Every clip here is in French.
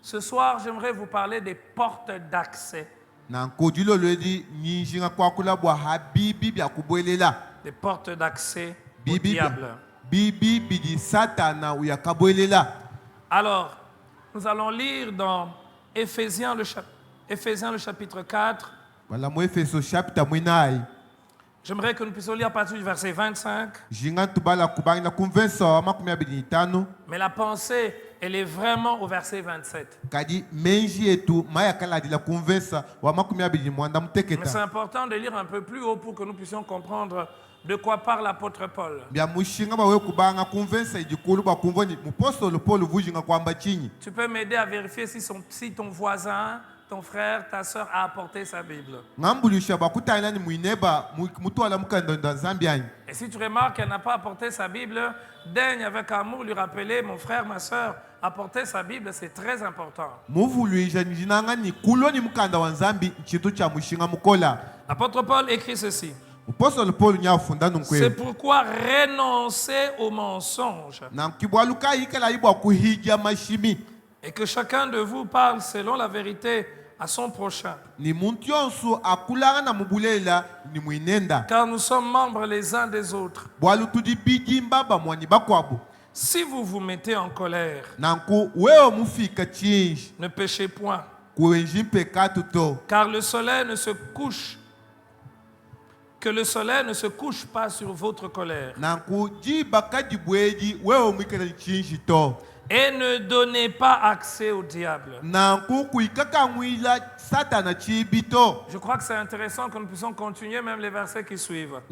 Ce soir, j'aimerais vous parler des portes d'accès. Des portes d'accès au diable. Alors, nous allons lire dans Éphésiens le chapitre 4. J'aimerais que nous puissions lire à partir du verset 25. Mais la pensée, elle est vraiment au verset 27. Mais c'est important de lire un peu plus haut pour que nous puissions comprendre de quoi parle l'apôtre Paul. Tu peux m'aider à vérifier si ton voisin, ton frère, ta soeur a apporté sa Bible. Et si tu remarques qu'elle n'a pas apporté sa Bible, daigne avec amour lui rappeler, mon frère, ma soeur, apporter sa Bible, c'est très important. L'apôtre Paul écrit ceci. C'est pourquoi renoncer au mensonge. Et que chacun de vous parle selon la vérité à son prochain. Car nous sommes membres les uns des autres. Si vous vous mettez en colère, ne péchez point. Car le soleil ne se couche. Que le soleil ne se couche pas sur votre colère. Et ne donnez pas accès au diable. Je crois que c'est intéressant que nous puissions continuer même les versets qui suivent.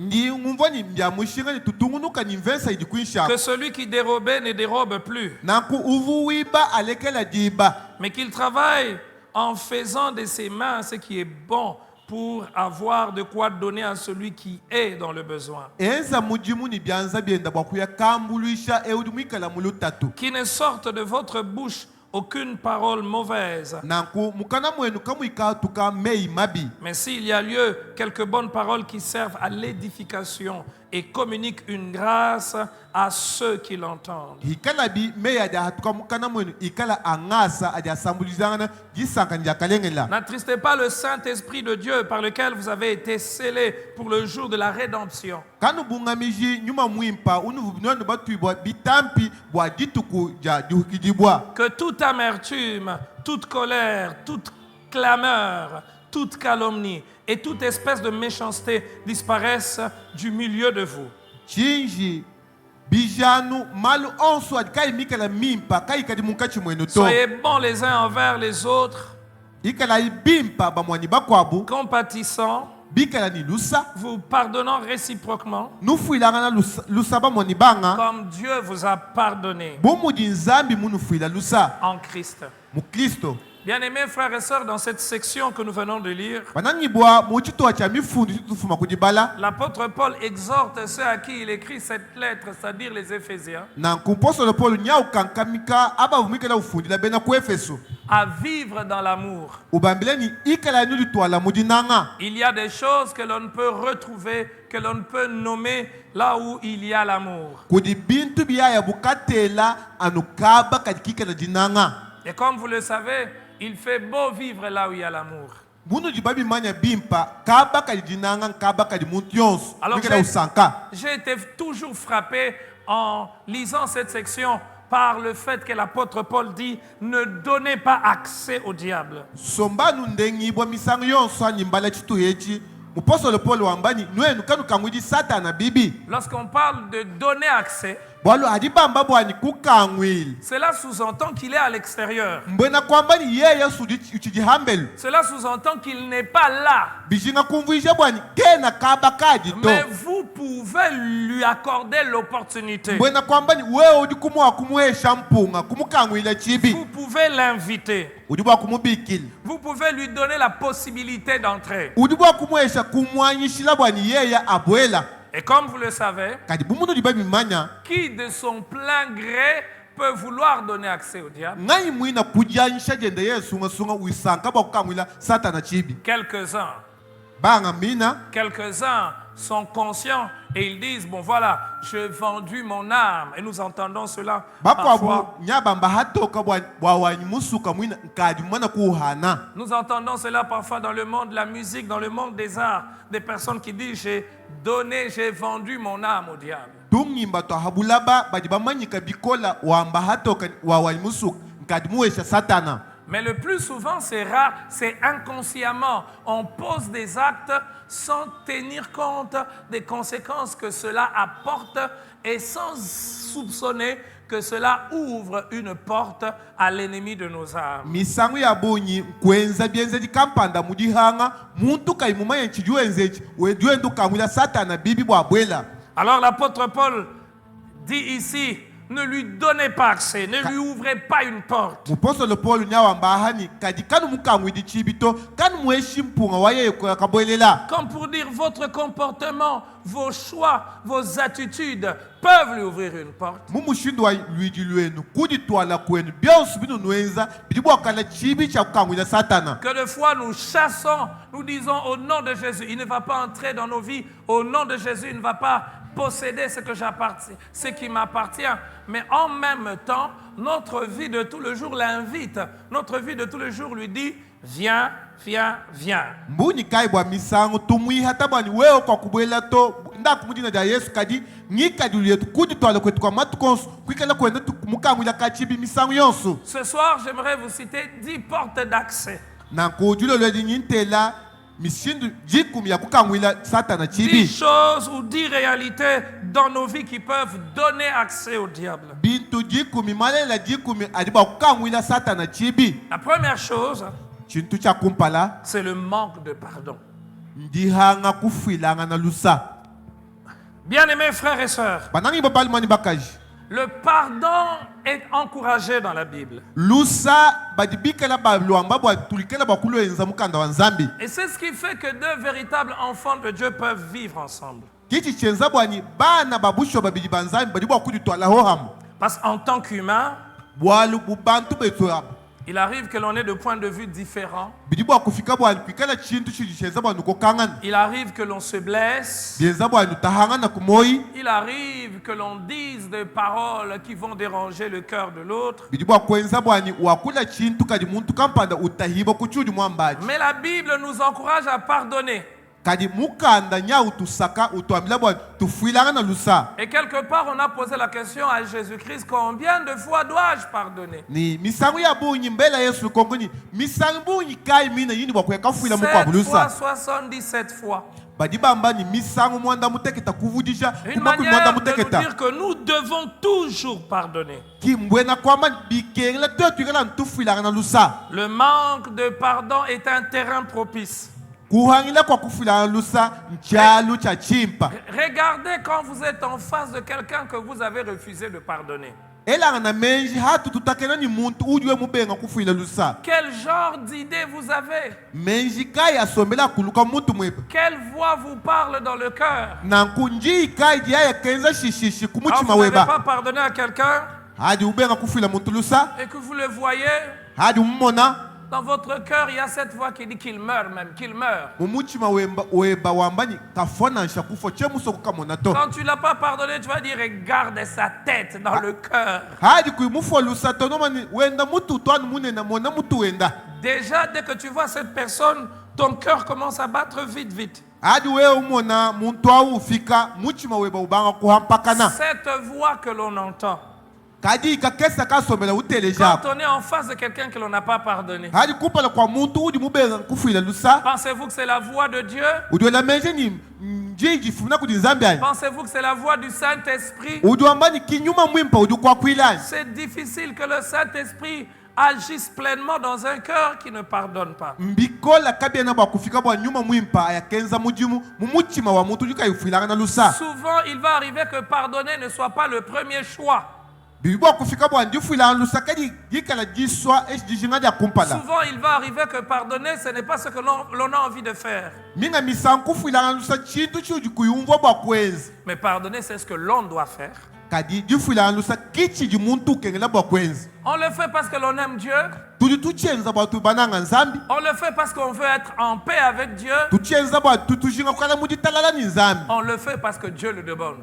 Que celui qui dérobait ne dérobe plus. Mais qu'il travaille en faisant de ses mains ce qui est bon, pour avoir de quoi donner à celui qui est dans le besoin. Qui ne sorte de votre bouche aucune parole mauvaise. Mais s'il y a lieu, quelques bonnes paroles qui servent à l'édification et communiquent une grâce à ceux qui l'entendent. N'attristez pas le Saint-Esprit de Dieu par lequel vous avez été scellés pour le jour de la rédemption. Que toute amertume, toute colère, toute clameur, toute calomnie et toute espèce de méchanceté disparaissent du milieu de vous. Soyez bons les uns envers les autres, compatissants, vous pardonnant réciproquement, comme Dieu vous a pardonné en Christ. Bien-aimés frères et sœurs, dans cette section que nous venons de lire, l'apôtre Paul exhorte ceux à qui il écrit cette lettre, c'est-à-dire les Éphésiens, à vivre dans l'amour. Il y a des choses que l'on ne peut retrouver, que l'on ne peut nommer là où il y a l'amour. Et comme vous le savez, il fait beau vivre là où il y a l'amour. Alors j'ai été toujours frappé en lisant cette section par le fait que l'apôtre Paul dit ne donnez pas accès au diable. Lorsqu'on parle de donner accès, cela sous-entend qu'il est à l'extérieur. Cela sous-entend qu'il n'est pas là. Mais vous pouvez lui accorder l'opportunité. Vous pouvez l'inviter. Vous pouvez lui donner la possibilité d'entrer. Et comme vous le savez, qui de son plein gré peut vouloir donner accès au diable? Quelques-uns. Quelques-uns sont conscients et ils disent, bon voilà, j'ai vendu mon âme. Et nous entendons cela parfois. Nous entendons cela parfois dans le monde de la musique, dans le monde des arts. Des personnes qui disent, j'ai vendu mon âme au diable. Mais le plus souvent, c'est rare, c'est inconsciemment. On pose des actes sans tenir compte des conséquences que cela apporte et sans soupçonner que cela ouvre une porte à l'ennemi de nos âmes. Alors l'apôtre Paul dit ici, ne lui donnez pas accès, ne lui ouvrez pas une porte. Comme pour dire, votre comportement, vos choix, vos attitudes peuvent lui ouvrir une porte. Que de fois nous chassons, nous disons au nom de Jésus, il ne va pas entrer dans nos vies, au nom de Jésus, il ne va pas posséder ce qui m'appartient. Mais en même temps, notre vie de tout le jour l'invite. Notre vie de tout le jour lui dit, viens, viens, viens. Ce soir, j'aimerais vous citer 10 portes d'accès. 10 choses ou 10 réalités dans nos vies qui peuvent donner accès au diable. La première chose, c'est le manque de pardon. Bien-aimés frères et sœurs, le pardon est encouragé dans la Bible. Et c'est ce qui fait que deux véritables enfants de Dieu peuvent vivre ensemble. Parce qu'en tant qu'humain, il arrive que l'on ait de points de vue différents. Il arrive que l'on se blesse. Il arrive que l'on dise des paroles qui vont déranger le cœur de l'autre. Mais la Bible nous encourage à pardonner. Et quelque part, on a posé la question à Jésus-Christ, combien de fois dois-je pardonner? 7 fois, 77 fois. Une manière de nous dire que nous devons toujours pardonner. Le manque de pardon est un terrain propice. Regardez quand vous êtes en face de quelqu'un que vous avez refusé de pardonner. Quel genre d'idée vous avez? Quelle voix vous parle dans le cœur? Vous n'avez pas pardonné à quelqu'un et que vous le voyez, dans votre cœur, il y a cette voix qui dit qu'il meurt même, qu'il meurt. Quand tu ne l'as pas pardonné, tu vas dire, regarde sa tête dans le cœur. Déjà, dès que tu vois cette personne, ton cœur commence à battre vite, vite. Cette voix que l'on entend, quand on est en face de quelqu'un que l'on n'a pas pardonné, pensez-vous que c'est la voix de Dieu? Pensez-vous que c'est la voix du Saint-Esprit? C'est difficile que le Saint-Esprit agisse pleinement dans un cœur qui ne pardonne pas. Souvent, il va arriver que pardonner ne soit pas le premier choix. Souvent, il va arriver que pardonner, ce n'est pas ce que l'on a envie de faire. Mais pardonner, c'est ce que l'on doit faire. kadi jifula lusa kichi di muntu kengela bokwenzi On le fait parce que l'on aime Dieu. tudi tuchenza batu bananga nzambi On le fait parce qu'on veut être en paix avec Dieu. tuchenza batu tujinga kala muditalala ni nzambi On le fait parce que Dieu le demande.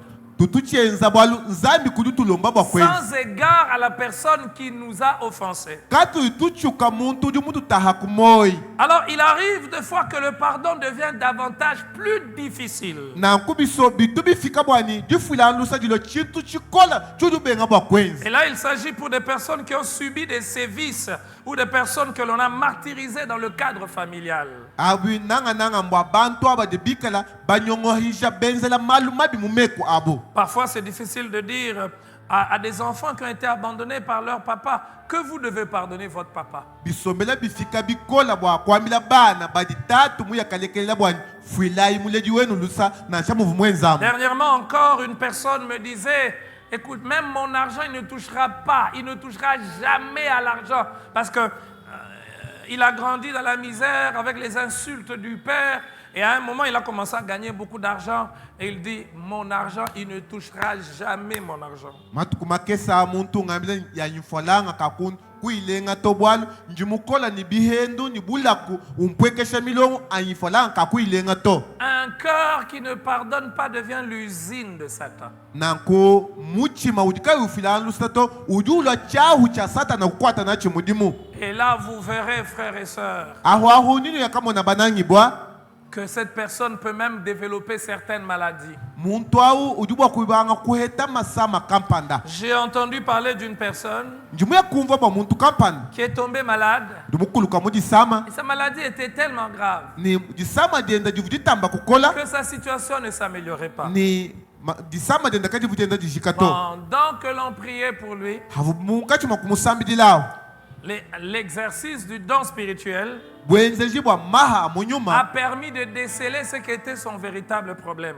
tuchenza bwalu nzambi kudi tulomba bokwenzi Sans égard à la personne qui nous a offensés. katu tuchuka muntu di muntu tahakumoi Alors il arrive des fois que le pardon devient davantage plus difficile. na nkubiso bitu bifika bwani jifula lusa dilo chintu chikola chudu benga bokwenzi Et là, il s'agit pour des personnes qui ont subi des sévices ou des personnes que l'on a martyrisées dans le cadre familial. abi nanga mbwa bantu aba de bikala banyongohisha benzela malu mabi mumeko abo. Parfois, c'est difficile de dire à des enfants qui ont été abandonnés par leur papa que vous devez pardonner votre papa. Bisombela bifika bikola bwa kwamila bana badi tatu muya kalekelela bwani fuilai muleji wenu lusa na chamu vumwenzamu. Dernièrement encore, une personne me disait, écoute, même mon argent, il ne touchera pas, il ne touchera jamais à l'argent parce que il a grandi dans la misère avec les insultes du père. Et à un moment, il a commencé à gagner beaucoup d'argent. Et il dit, mon argent, il ne touchera jamais mon argent. Matukumakesa muntu ngambila ya infolanga kakun kuilenga tobwalu njimukola ni bihendu ni bulaku umpwekesha milongo ainfolanga kakuilenga to. Un cœur qui ne pardonne pas devient l'usine de Satan. Nanko muchima udika ufila lusato ujula chahu cha Satan na kukwata na chimudimu. Et là, vous verrez, frères et sœurs, Ahu nini yakamona banangi bwa que cette personne peut même développer certaines maladies. J'ai entendu parler d'une personne qui est tombée malade. Et sa maladie était tellement grave que sa situation ne s'améliorait pas. Pendant que l'on priait pour lui, l'exercice du don spirituel a permis de déceler ce qui était son véritable problème.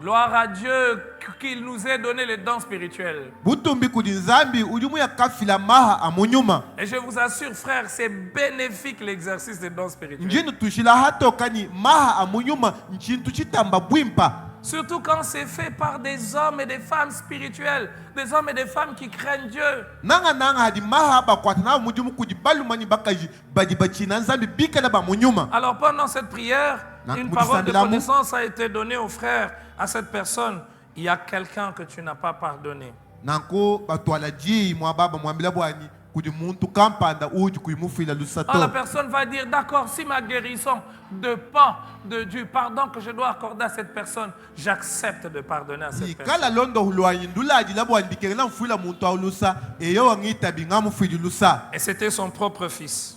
Gloire à Dieu qu'il nous ait donné le don spirituel. Et je vous assure, frère, c'est bénéfique l'exercice du don spirituel. Surtout quand c'est fait par des hommes et des femmes spirituels, des hommes et des femmes qui craignent Dieu. Alors pendant cette prière, une parole de connaissance a été donnée au frère, à cette personne. Il y a quelqu'un que tu n'as pas pardonné. Alors la personne va dire, d'accord, si ma guérison dépend du pardon que je dois accorder à cette personne, j'accepte de pardonner à cette personne. Et c'était son propre fils.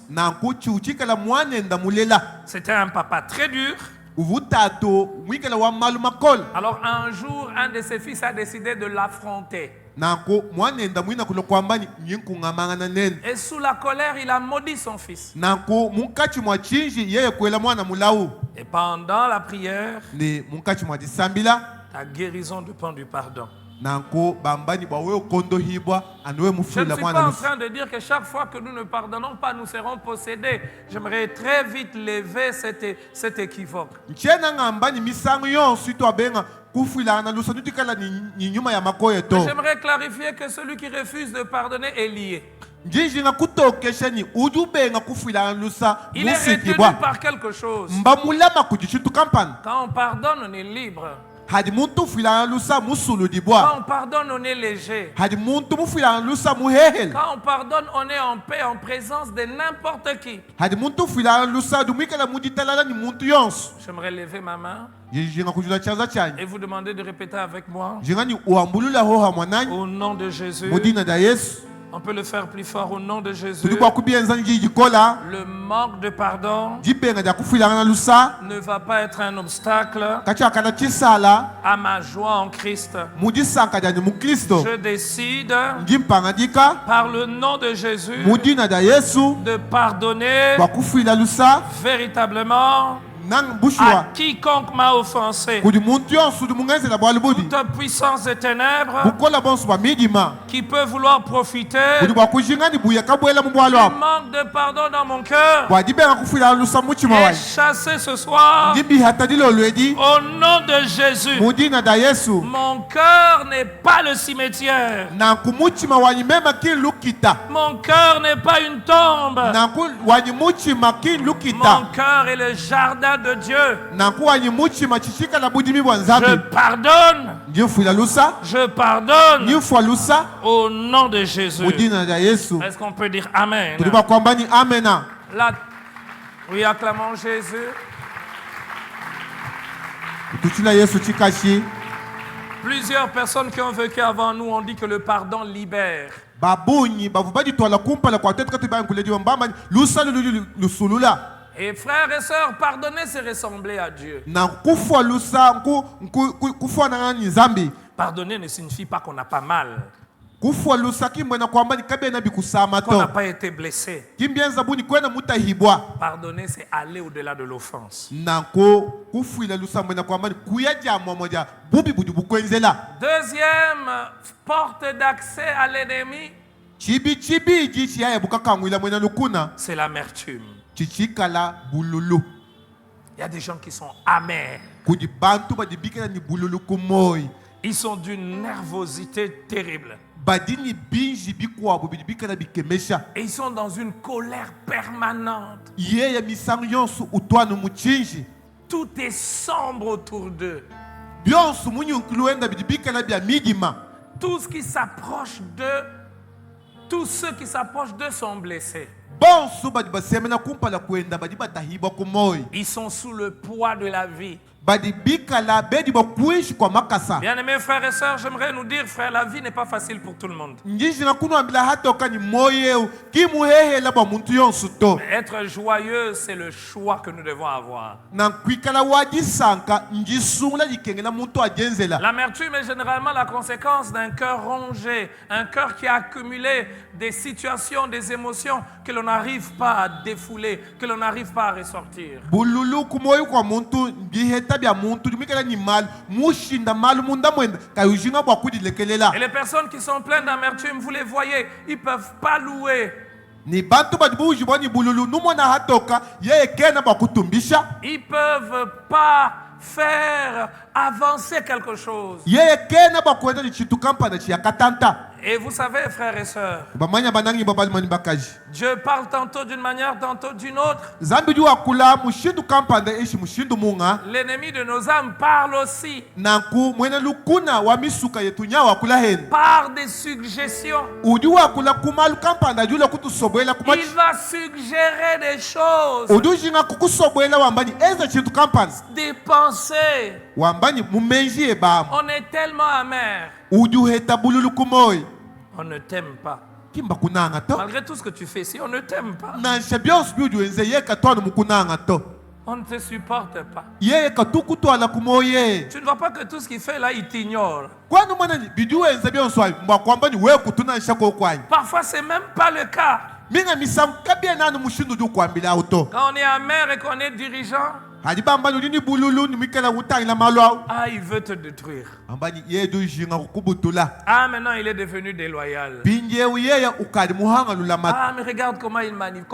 C'était un papa très dur. Alors un jour, un de ses fils a décidé de l'affronter. Et sous la colère, il a maudit son fils. Et pendant la prière, la guérison dépend du pardon. Je ne suis pas en train de dire que chaque fois que nous ne pardonnons pas, nous serons possédés. J'aimerais très vite lever cet équivoque. J'aimerais clarifier que celui qui refuse de pardonner est lié. Il est retenu par quelque chose. Quand on pardonne, on est libre. Quand on pardonne, on est léger. Quand on pardonne, on est en paix, en présence de n'importe qui. J'aimerais lever ma main et vous demander de répéter avec moi. Au nom de Jésus. On peut le faire plus fort au nom de Jésus. Le manque de pardon ne va pas être un obstacle à ma joie en Christ. Je décide par le nom de Jésus de pardonner véritablement nang à bushwa quiconque m'a offensé. kudi muntu yonso du mungenzela bwali budi Toute puissance des ténèbres bukola bonso bwa midima qui peut vouloir profiter kudi bwa kujingani buya kabwela mu bwalo du apo manque de pardon dans mon cœur bwadi benga kufuila lusa mutima est wai chassé ce soir ndimbi hatadilo lwedi au nom de Jésus. mudina da Yesu Mon cœur n'est pas le cimetière. nanku mutima wanyi mema kin lukita Mon cœur n'est pas une tombe. nanku wanyi mutima kin Mon lukita cœur est le jardin de Dieu. nanku wanyi mutima chichika la budimi bwa Je nzambe pardonne. ndifuila lusa Je pardonne ndifwa lusa au nom de Jésus. mudina da Yesu Est-ce qu'on peut dire Amen? tuliba kwamba ni amena. Là, oui, acclamons Jésus. Tuchila Yesu chikashi Plusieurs personnes qui ont vécu avant nous ont dit que le pardon libère. babunyi bavubadi twala kumpala kwa tetu kati bani kuledi mbamba lusa lusulula Et frères et sœurs, pardonner, c'est ressembler à Dieu. na kufwa lusa kufwa na nzambi Pardonner ne signifie pas qu'on n'a pas mal, kufwa lusa kimbwena kwamba ni kabe na bikusama qu'on n'a to pas été blessé. kimbienza buni kwena mutahibwa Pardonner, c'est aller au-delà de l'offense. nanko kufwila lusa mbwena kwamba ni kuyaja moja bubi budi bukwenzela Deuxième porte d'accès à l'ennemi, chibi jichi yaya bukakangwila mwena lukuna c'est l'amertume. chichikala bululu Il y a des gens qui sont amers. kudi bantu badibikela ni bululu kumoi Ils sont d'une nervosité terrible. badini binji bikwabo bidibikala bikemesha Et ils sont dans une colère permanente. yeya misango yonso utwano muchinji Tout est sombre autour d'eux. byonso munyunkuluenda bidibikala bya midima Tout ce qui s'approche d'eux, tous ceux qui s'approchent d'eux sont blessés. bonso badi basemena kumpala kwenda badi batahibwa kumoi Ils sont sous le poids de la vie. badibikala bedi bakuishi kwa makasa Bien-aimés frères et sœurs, j'aimerais nous dire, frère, la vie n'est pas facile pour tout le monde. njinji na kuno ambila hata okani moyeu kimuhehela bwa muntu yonso to Être joyeux, c'est le choix que nous devons avoir. na nkwikala wadisanka njisungula likengela muntu ajenzela L'amertume est généralement la conséquence d'un cœur rongé, un cœur qui a accumulé des situations, des émotions que l'on n'arrive pas à défouler, que l'on n'arrive pas à ressortir. bululu kumoyo kwa muntu mbiheta bya muntu dimikela ni mal mushinda mal munda mwenda kayujinga bwa kudilekelela Et les personnes qui sont pleines d'amertume, vous les voyez, ils ne peuvent pas louer. ni bantu badibuji bwa ni bululu numona hatoka yeye kena bwa kutumbisha Ils ne peuvent pas faire avancer quelque chose. yeye kena bwa kwenda ni chitu kampana chia katanta Et vous savez, frères et sœurs, bamanya banangi babalimani bakaji Dieu parle tantôt d'une manière, tantôt d'une autre. zambi juu akula mushindu kampanda ishi mushindu munga L'ennemi de nos âmes parle aussi nanku mwene lukuna wa misuka yetu nya wakula henu par des suggestions. udi wakula kumalu kampanda jula kutusobwela Il kumachi va suggérer des choses, udi jinga kukusobwela wambani eza chintu kampanda des pensées. wambani mumenji ebamu On est tellement amer. udi uheta bululu kumoi On ne t'aime pas. kimba kunanga to Malgré tout ce que tu fais, si on ne t'aime pas, nansha byonso byudi wenze yeka twanu mukunanga to on ne te supporte pas. yeye katukutwala kumoye Tu ne vois pas que tout ce qu'il fait là, il t'ignore. kwanu mwanani bidi wenze byonso ayo mbwa kwambani we kutunansha kokwanyi Parfois, c'est même pas le cas. minga misamu kabie nanu mushindu du kwambila auto Quand on est amer et qu'on est dirigeant, hadi bambani ulini bululu nimikela utangila malu au ah, il veut te détruire. ambani yeye du jinga kukubutula Ah, maintenant, il est devenu déloyal. binjewu yeye ukali muhanga lulama Ah, mais regarde comment il manifeste,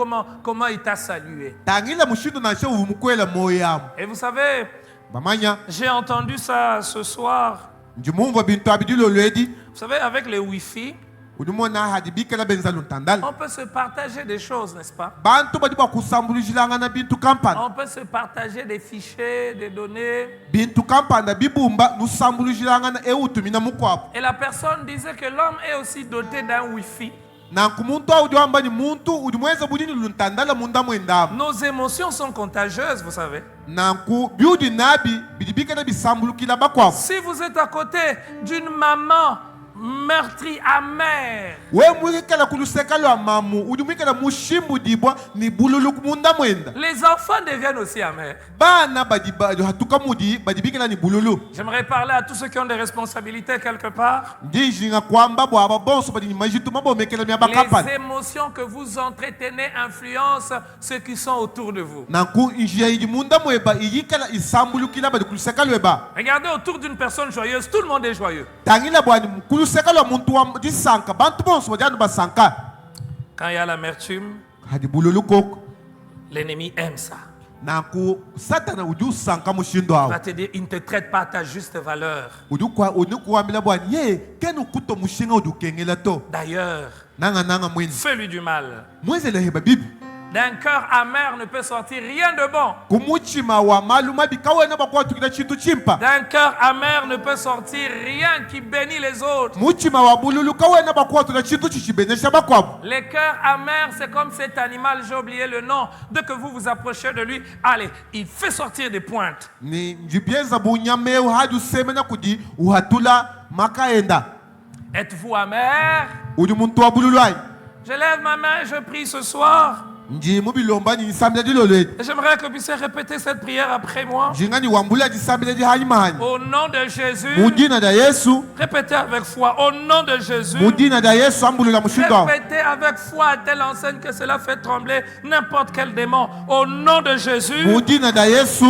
comment il t'a salué. tangila mushindu nansha uvumukwela moyo yamu Et vous savez, bamanya j'ai entendu ça ce soir. njimumva bintu abidilo lwedi Vous savez, avec les Wi-Fi, udimona hadi bikela benza luntandala on peut se partager des choses, n'est-ce pas? bantu badi bakusambulujilanga na bintu kampanda On peut se partager des fichiers, des données. bintu kampanda bibumba nusambulujilanga na eutumi na mukwapo Et la personne disait que l'homme est aussi doté d'un Wi-Fi. nanku muntu au amba muntu udimweza budini luntandala munda mwendamu Nos émotions sont contagieuses, vous savez. nanku biudi nabi bidibikela bisambulukila bakwapo Si vous êtes à côté d'une maman, meurtri amer. We mwikala kuluseka lo amamu udumikala mushimbu dibwa ni bululu kumunda mwenda. Les enfants deviennent aussi amers. Bana badiba hatuka mudi badibikala ni bululu. J'aimerais parler à tous ceux qui ont des responsabilités quelque part. Ndijinga kwamba bwa bonso badi majitu mabo mekela mi abakapa. Les émotions que vous entretenez influencent ceux qui sont autour de vous. Nanku injia idimunda mweba iyikala isambulu kila badi kuluseka lweba. Regardez autour d'une personne joyeuse, tout le monde est joyeux. Tangila bwani kuluseka lo muntu wa disanka bantu bonso badi anu basanka. Quand il y a l'amertume, Hadi bululu koko. l'ennemi aime ça. Nanku satana udu sanka mushindo Il awo. va te dire, il ne te traite pas à ta juste valeur. Udu kwa amila bwani ye kenu kuto mushinga udu kengela to. D'ailleurs, Nanga mwini. fais-lui du mal. Mwezele heba bibi. D'un cœur amer ne peut sortir rien de bon. Kumuchima wa maluma bikawe na bakwa tukida chintu chimpa. D'un cœur amer ne peut sortir rien qui bénit les autres. Muchima wa bululu kawe na bakwa tukida chintu chichibenesha bakwabo. Les cœurs amers, c'est comme cet animal, j'ai oublié le nom. Dès que vous vous approchez de lui, allez, il fait sortir des pointes. Ni njibienza bunyameu hadu semena kudi uhatula makaenda. Êtes-vous amer? Udu muntu wa bululu ai. Je lève ma main et je prie ce soir. Nji mubilomba ni samla di lolwe. Et j'aimerais que vous puissiez répéter cette prière après moi. Jinga ni wambula di samla di hanyimahani. Au nom de Jésus. Mudina da Yesu. Répétez avec foi. Au nom de Jésus. Mudina da Yesu ambulula mushindo. Répétez avec foi à telle enseigne que cela fait trembler n'importe quel démon. Au nom de Jésus. Mudina da Yesu.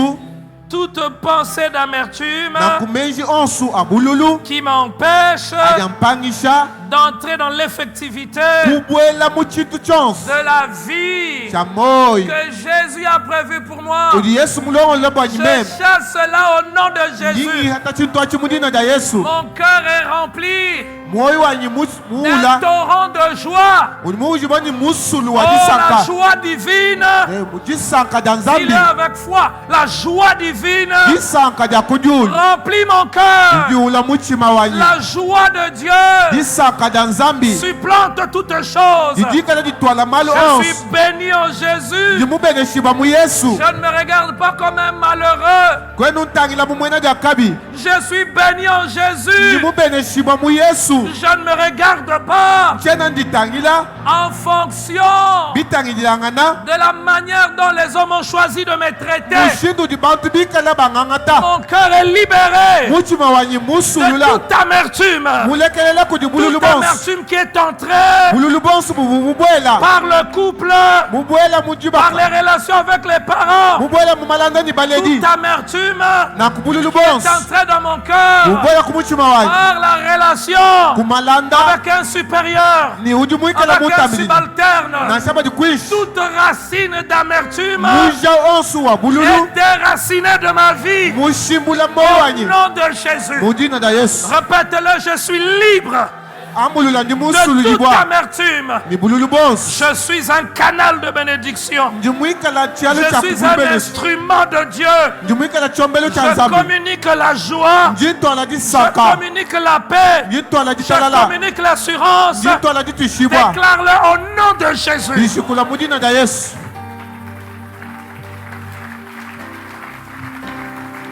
Toute pensée d'amertume Na kumenji onsu abululu. qui m'empêche Ayampangisha. d'entrer dans l'effectivité Kubwela muchitu chonse. de la vie Chamoy. que Jésus a prévue pour moi. Udi Yesu mulongo lebo Je anyimem. chasse cela au nom de Yingi Jésus. hata chintu achimudina da Yesu. Mon cœur est rempli Moyo wanyi d'un muula. torrent de joie. Ulimuji bani musulu Oh, wa la disanka. joie divine. Disanka da Il nzambi. est avec foi. La joie divine Disanka da kujulu. remplit mon cœur. Ndiula muchima wanyi. La joie de Dieu Disanka da nzambi. supplante toutes choses. Didikala ditwala malo Je suis onse. béni en Jésus. Ndimubegeshiba mu Yesu. Je ne me regarde pas comme un malheureux. Kwenu ntangila mumwena da kabi. Je suis béni en Jésus. Ndimubegeshiba mu Yesu. Je ne me regarde pas Chena nditangila. en fonction Bitangilangana. de la manière dont les hommes ont choisi de me traiter. Mushindu di bantu bikala bangangata. Mon cœur est libéré Muchima wanyi de musulula. toute amertume. Mulekelela kudi bululu Toute bonse. amertume qui est entrée Bululu bonse mubwela. par le couple, Mubwela par mujiba. les relations avec les parents. Mubwela mumalanda ni baledi. Toute amertume Na kubululu est bonse. entrée dans mon cœur Mubwela kumuchima wanyi. par la relation Kumalanda avec un supérieur, ni ujumuikala avec un mutamili. subalterne. Na shaba di kwish. Toute racine d'amertume Muja onsu wa bululu. est déracinée de ma vie. Mushimbula Au mowanyi. nom de Jésus. Mudina da Yesu. Répète-le, je suis libre Ambulula ndi de musulu toute libwa. amertume. Ni bululu bonse. Je suis un canal de bénédiction. Njumuikala chialo cha Je suis un kububele. instrument de Dieu. Njumuikala chombelo cha Je nzambi. communique la joie. Njito ala di Je sanka. communique la paix. Njito ala di Je talala. communique l'assurance. Njito ala di tishibwa. Déclare-le au nom de Jésus. Nishukula mudina da Yesu.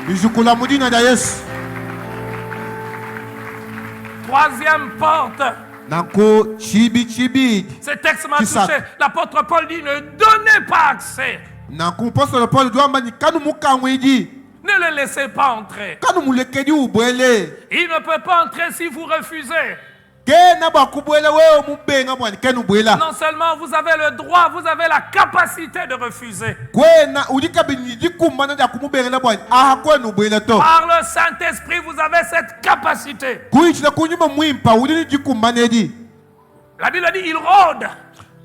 Nishukula mudina da Yesu. Troisième porte. Nanko chibi. Ce texte m'a Qui ça? touché. L'apôtre Paul dit, ne donnez pas accès. Nanko apostole Paul doamba ni kanu mukamwiji. Ne le laissez pas entrer. Kanu mulekedi ubwele. Il ne peut pas entrer si vous refusez. Kena bakubwele wewe mubenga bwani kenu bwela. Non seulement vous avez le droit, vous avez la capacité de refuser. Kwena udika biniji kumbana da kumubenga na bwani. Aha kwenu bwela to. Par le Saint-Esprit, vous avez cette capacité. Kuichila kunyuma mwimpa udini jikumbana edi. La Bible dit, il rôde.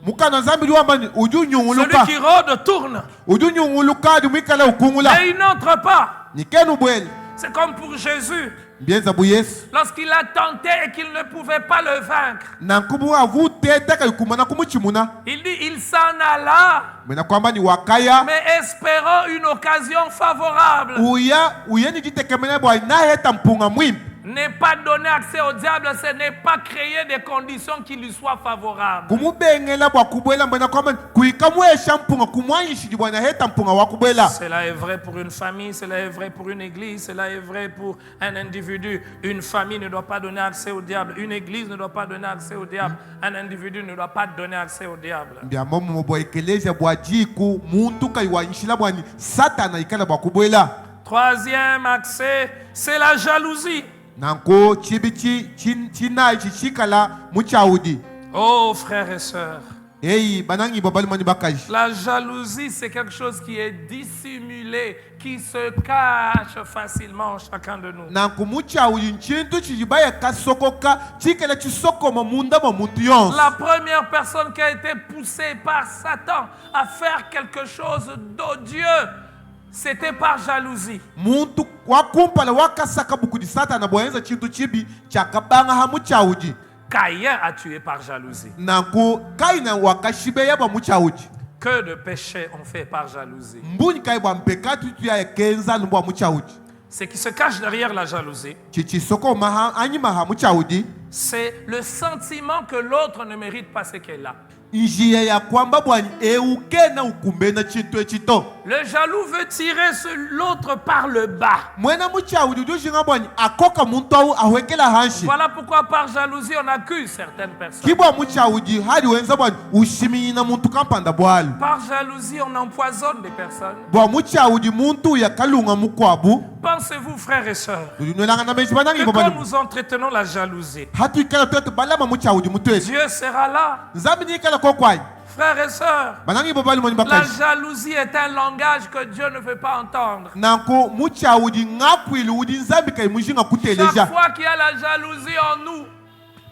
Mukana zambi duamba ni uju Celui nyunguluka. qui rôde tourne. Uju nyunguluka du mwikala ukungula. Et il n'entre pas. Ni kenu bwele. C'est comme pour Jésus. Bien zabu Yesu. Lorsqu'il a tenté et qu'il ne pouvait pas le vaincre. Nankubu avu tete kalikumana kumuchimuna. Il dit, il s'en alla, Mena kwamba ni wakaya. mais espérant une occasion favorable. Uya ni jitekemene bwa na heta mpunga mwimpi. Ne pas donner accès au diable, ce n'est pas créer des conditions qui lui soient favorables. kumubengela bwa kubwela mbona kwamba kuikamwesha mpunga kumwanyishiji bwana heta mpunga wa kubwela. Cela est vrai pour une famille, cela est vrai pour une église, cela est vrai pour un individu. Une famille ne doit pas donner accès au diable. Une église ne doit pas donner accès au diable. Un individu ne doit pas donner accès au diable. Mbya momo bwa ekeleja bwa jiku muntu kaiwanyishila bwani satana ikala bwa kubwela. Troisième accès, c'est la jalousie. Nanko chibichi china chichikala muchaudi. Oh frères et sœurs, Hey banangi babali mani bakaji. la jalousie c'est quelque chose qui est dissimulé, qui se cache facilement en chacun de nous. Nanko muchaudi nchintu chijibaya kasokoka chikala chisokoma munda ma muntu yonse. La première personne qui a été poussée par Satan à faire quelque chose d'odieux, c'était par jalousie. Muntu wakumpala wakasaka bukudi satana bwaenza chintu chibi chakabanga ha muchaudi. Caïn a tué par jalousie. Nanko kaina wakashibeya ba muchaudi. Que de péchés ont fait par jalousie. Mbuni kai bwa mpeka tutu ya kenza nubwa muchaudi. Ce qui se cache derrière la jalousie, Chichisoko maha anyima ha muchaudi. c'est le sentiment que l'autre ne mérite pas ce qu'elle a. Njia ya kwamba bwani eukena ukumbena chintu echito. Le jaloux veut tirer l'autre par le bas. Mwena muchaudi dujinga bwani akoka muntu au ahwekela hanshi. Voilà pourquoi par jalousie on accuse certaines personnes. Kibwa muchaudi hadi wenza bwani ushimina muntu kampanda bwali. Par jalousie on empoisonne des personnes. Bwa muchaudi muntu ya kalunga mukwabu. Pensez-vous frères et sœurs Dunolanga na meji banangi que quand bobali. nous entretenons la jalousie, Hatu ikala tuetu balama muchaudi mutwezi. Dieu sera là. Nzambi ni ikala kokwai. Frères et sœurs, Banangi bobali mwani la bakaji. jalousie est un langage que Dieu ne veut pas entendre. Nanko muchaudi ngakwili udi nzambi kai mujinga kuteleja. Chaque fois qu'il y a la jalousie en nous,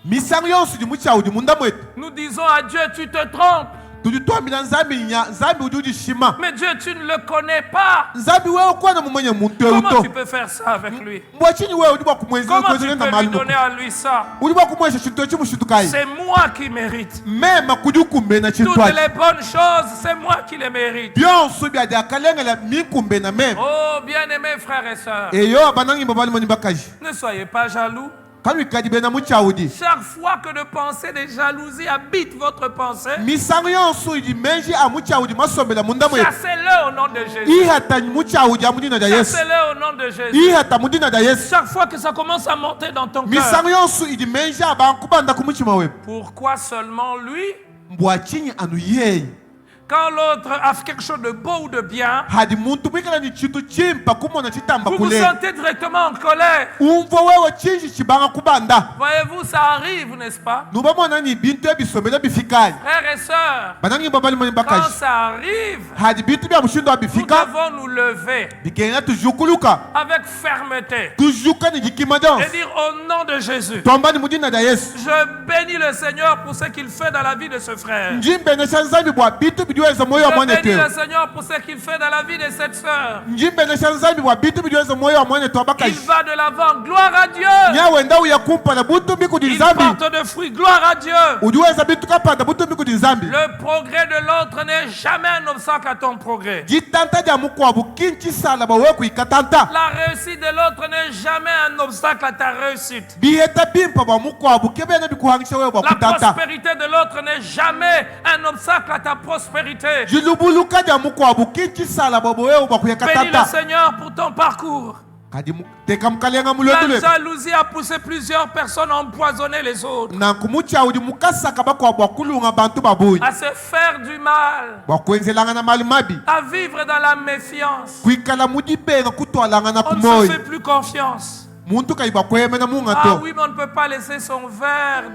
Misango yonsu di muchaudi munda mwetu. nous disons à Dieu, tu te trompes. Tuditwambila nzambi nya nzambi udi shima. Mais Dieu, tu ne le connais pas. Nzambi wewe kwana mumanya muntu Comment euto. tu peux faire ça avec lui? Mwachini wewe udi bwa kumwenzela Comment tu kwezela na peux lui malumu. donner à lui ça? Udi bwa kumwesha chintu echimu shitukai. C'est moi qui mérite. Mema kudi kumbena chintu Toutes achi. les bonnes choses, c'est moi qui les mérite. Byonso bya diakalengela mikumbena mema. Oh, bien-aimés frères et sœurs, Eyo abanangi babali mwani bakaji. ne soyez pas jaloux. Kanu ikadi bena muchaudi. Chaque fois que de pensées de jalousie habitent votre pensée, Misango yonsu idi menji a muchaudi masombela munda mwetu. chassez-le au nom de Jésus. Ihata muchaudi amudina da Yesu. Chassez-le au nom de Jésus. Ihata mudina da Yesu. Chaque fois que ça commence à monter dans ton cœur, Misango yonsu idi menji abankubanda kumuchima wetu. pourquoi seulement lui? Mbwachinyi anu yeye. Quand l'autre a fait quelque chose de beau ou de bien, Hadi muntu mwikala ni chitu chimpa kumona chitamba vous vous kule. sentez directement en colère. Umvo wewe chinji chibanga kubanda. Voyez-vous, ça arrive, n'est-ce pas? Nuba mwana ni bintu ebisombela bifikani. Frères et sœurs, Banangi babali mwani quand bakaji. ça arrive, Hadi bintu bya mushindo nous abifika. devons nous lever Bikenga tujukuluka. avec fermeté Tujuka ni jikimajans. et dire au nom de Jésus, Tomba ni mudina da Yesu. je bénis le Seigneur pour ce qu'il fait dans la vie de ce frère. Njimbe na shanzambi bwa bintu bidiweza moyo wa Je mwana bénis teo. le Seigneur pour ce qu'il fait dans la vie de cette sœur. Njimbe na shanzambi bwa bintu bidiweza moyo wa mwana teo Il bakaji. va de l'avant, gloire à Dieu. Nyawe ndau ya kumpa na butu biku di Il nzambi. porte de fruits, gloire à Dieu. Udiweza bintu kapanda butu biku di nzambi. Le progrès de l'autre n'est jamais un obstacle à ton progrès. Jitanta dia mukwabu kinchi sala ba weku ikatanta. La réussite de l'autre n'est jamais un obstacle à ta réussite. Biheta bimpa ba mukwabu kebe na bikuhangisha wewe ba La kutanta. prospérité de l'autre n'est jamais un obstacle à ta prospérité. Jilubuluka dia mukwabu kinchi sala ba wewe ba Bénis le kuyakatanta. Seigneur pour ton parcours. Kadi teka mkalenga La mulondule. jalousie a poussé plusieurs personnes à empoisonner les autres, Na kumucha udi mukasa kabakwa bwa kulunga bantu babuyi. à se faire du mal, Bwa kwenzelanga na mali mabi. à vivre dans la méfiance. Kuikala mudibenga kutwalanga na On ne se kumoyi. fait plus confiance. Muntu kaiba kweme na munga Ah to. oui, mais on ne peut pas laisser son verre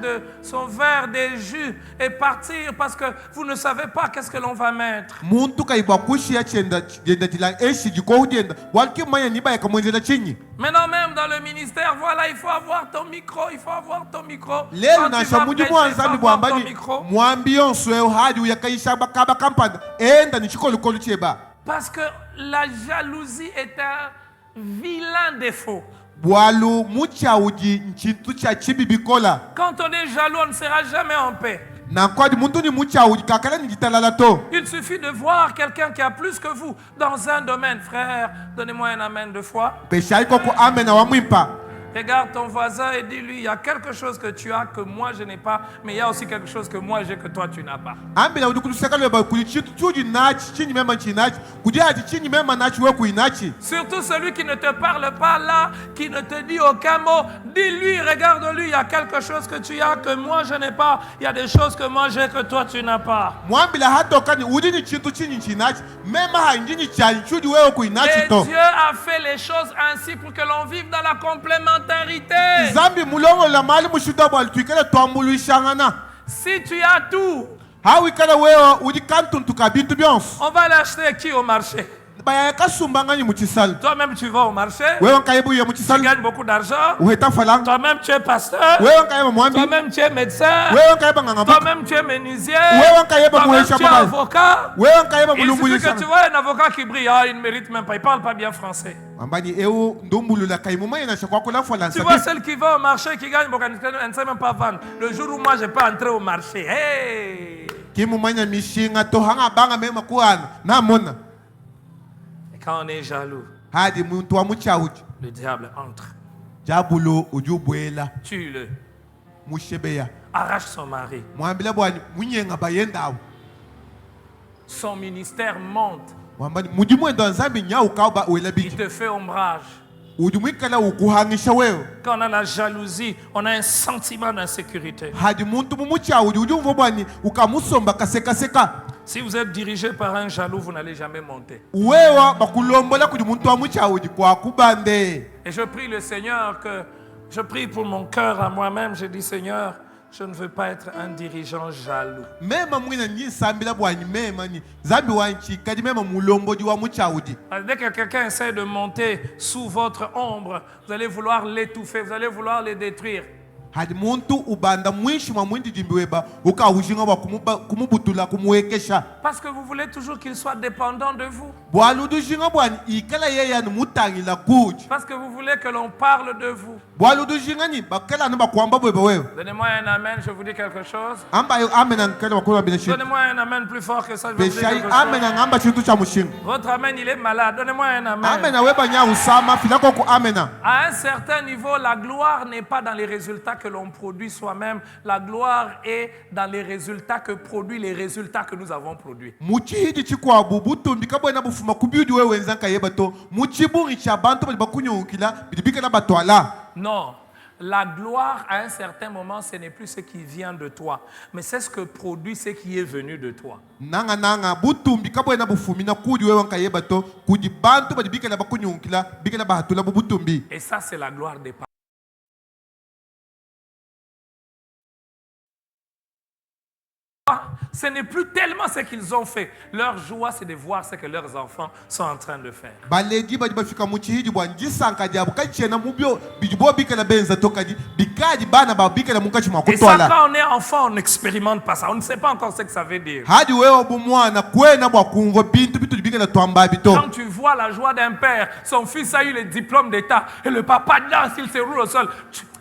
de jus et partir parce que vous ne savez pas qu'est-ce que l'on va mettre. Muntu kaiba kushia chenda jenda tila eshi jiko hudenda. Walki maya niba ya kamwenzela chinyi. Maintenant même dans le ministère, voilà, il faut avoir ton micro, il faut avoir ton micro. Lelo Quand na tu vas shamuji prêcher, il faut mwanzambi avoir ton bwambani micro. mwambi yonso hadi uyakaisha bakaba kampanda enda ni chikolo kolo cheba. Parce que la jalousie est un vilain défaut. Bwalu muchaudi nchintu cha chibi bikola. Quand on est jaloux, on ne sera jamais en paix. Na kwadi muntu ni muchaudi kakala ni jitalala to. Il suffit de voir quelqu'un qui a plus que vous dans un domaine. Frère, donnez-moi un amen de foi. Pesha iko ku amen na wamwimpa. Regarde ton voisin et dis-lui, il y a quelque chose que tu as que moi je n'ai pas, mais il y a aussi quelque chose que moi j'ai que toi tu n'as pas. ambila udukulusaka leba kuli chuji nachi chini mema chinachi kudi ati chini mema nachi we kuinachi. Surtout celui qui ne te parle pas là, qui ne te dit aucun mot, dis-lui, regarde-lui, il y a quelque chose que tu as que moi je n'ai pas, il y a des choses que moi j'ai que toi tu n'as pas. Mwambila hatoka ni udini chintu chini chinachi mema hainjini chani chudi wewe kuinachi Et to. Dieu a fait les choses ainsi pour que l'on vive dans la complémentarité. Zambi mulongo la mali mushuda bwa tuikele twambulu ishangana. Si tu as tout, Hawi kala wewe udi kantu tukabintu byonso. on va l'acheter qui au marché? Baya kasumbangani muchisal. Toi-même tu vas au marché, Wewe nkaibu ya tu muchisal. gagnes beaucoup d'argent. Uheta falanga. Toi-même tu es pasteur, Wewe nkaiba mwambi. toi-même tu es médecin, Wewe nkaiba ngangaba. toi-même tu es menuisier, Wewe nkaiba toi-même muhesha tu es baba. avocat. Wewe nkaiba Il mulumbu suffit que tu ishanga. vois un avocat qui brille, ah, il ne mérite même pas, il ne parle pas bien français. Ambani ewo ndombulu la kaimuma ina shakwa kula Tu vois celle qui va au marché, qui gagne, bon, elle ne sait même pas vendre. Le jour où moi je peux entrer au marché, hey! kimumanya mishinga to hanga banga mema kuana na mona. Et quand on est jaloux, Hadi muntu wa muchauji. le diable entre, Jabulo ujubwela tue-le, mushebeya. arrache son mari. Mwambila bwani munyenga bayendawo. Son ministère monte, Mwambani mujimwendo nzambi nyau kauba wela il biki. te fait ombrage. Ujumwikala ukuhangisha wewe. Quand on a la jalousie, on a un sentiment d'insécurité. Hadi muntu mumuchauji ujumvo bwani ukamusomba kaseka seka. Si vous êtes dirigé par un jaloux, vous n'allez jamais monter. Wewa bakulombola kudi muntu wa muchauji kwa kubande. Et je prie le Seigneur que, je prie pour mon cœur à moi-même, je dis Seigneur, je ne veux pas être un dirigeant jaloux. Mema mwina nyi sambila bwani mema ni zambi wanchi kadi mema mulomboji wa muchauji. Dès que quelqu'un essaie de monter sous votre ombre, vous allez vouloir l'étouffer, vous allez vouloir le détruire. Hadi muntu ubanda mwishi mwa mwindi jimbiweba ukawushinga wa kumubutula kumuwekesha. Parce que vous voulez toujours qu'il soit dépendant de vous. Bwaludu shinga bwani ikala yeye anu mutangila kuji. Parce que vous voulez que l'on parle de vous. Bwaludu shinga ni bakala anu bakwamba bweba wewe. Donnez-moi un amen, je vous dis quelque chose. Amba yo amena nkala bakula bila shi. Donnez-moi un amen plus fort que ça, je vais vous dire Beshai quelque chose. amena ngamba chintu cha mushinga. Votre amen, il est malade. Donnez-moi un amen. Amena weba nya usama filako ku amena. À un certain niveau, la gloire n'est pas dans les résultats que l'on produit soi-même. La gloire est dans les résultats que produit les résultats que nous avons produits. Muchihidi chikwa bubutu mbikabo na bufuma kubiudi wewe nzanka yebato. Muchiburi cha bantu bali bakunyukila bidibika na batwala. Non. La gloire, à un certain moment, ce n'est plus ce qui vient de toi, mais c'est ce que produit ce qui est venu de toi. Nanga butu mbikabo na bufumi na kudi wewe nka yebato kudi bantu bidibika na bakunyukila bika na bahatula bubutu mbi. Et ça, c'est la gloire des parents. Ce n'est plus tellement ce qu'ils ont fait. Leur joie, c'est de voir ce que leurs enfants sont en train de faire. Baledi badi bafika muchihidi bwanji sanka jabu kachena mubyo bijibo bika na benza tokaji bikaji bana babika na munkachi Et ça, makutwala. quand on est enfant, on n'expérimente pas ça. On ne sait pas encore ce que ça veut dire. Hadi wewe bumwana kwena bwakumva bintu bitu bika na twamba bito. Quand tu vois la joie d'un père, son fils a eu le diplôme d'État et le papa danse, il se roule au sol.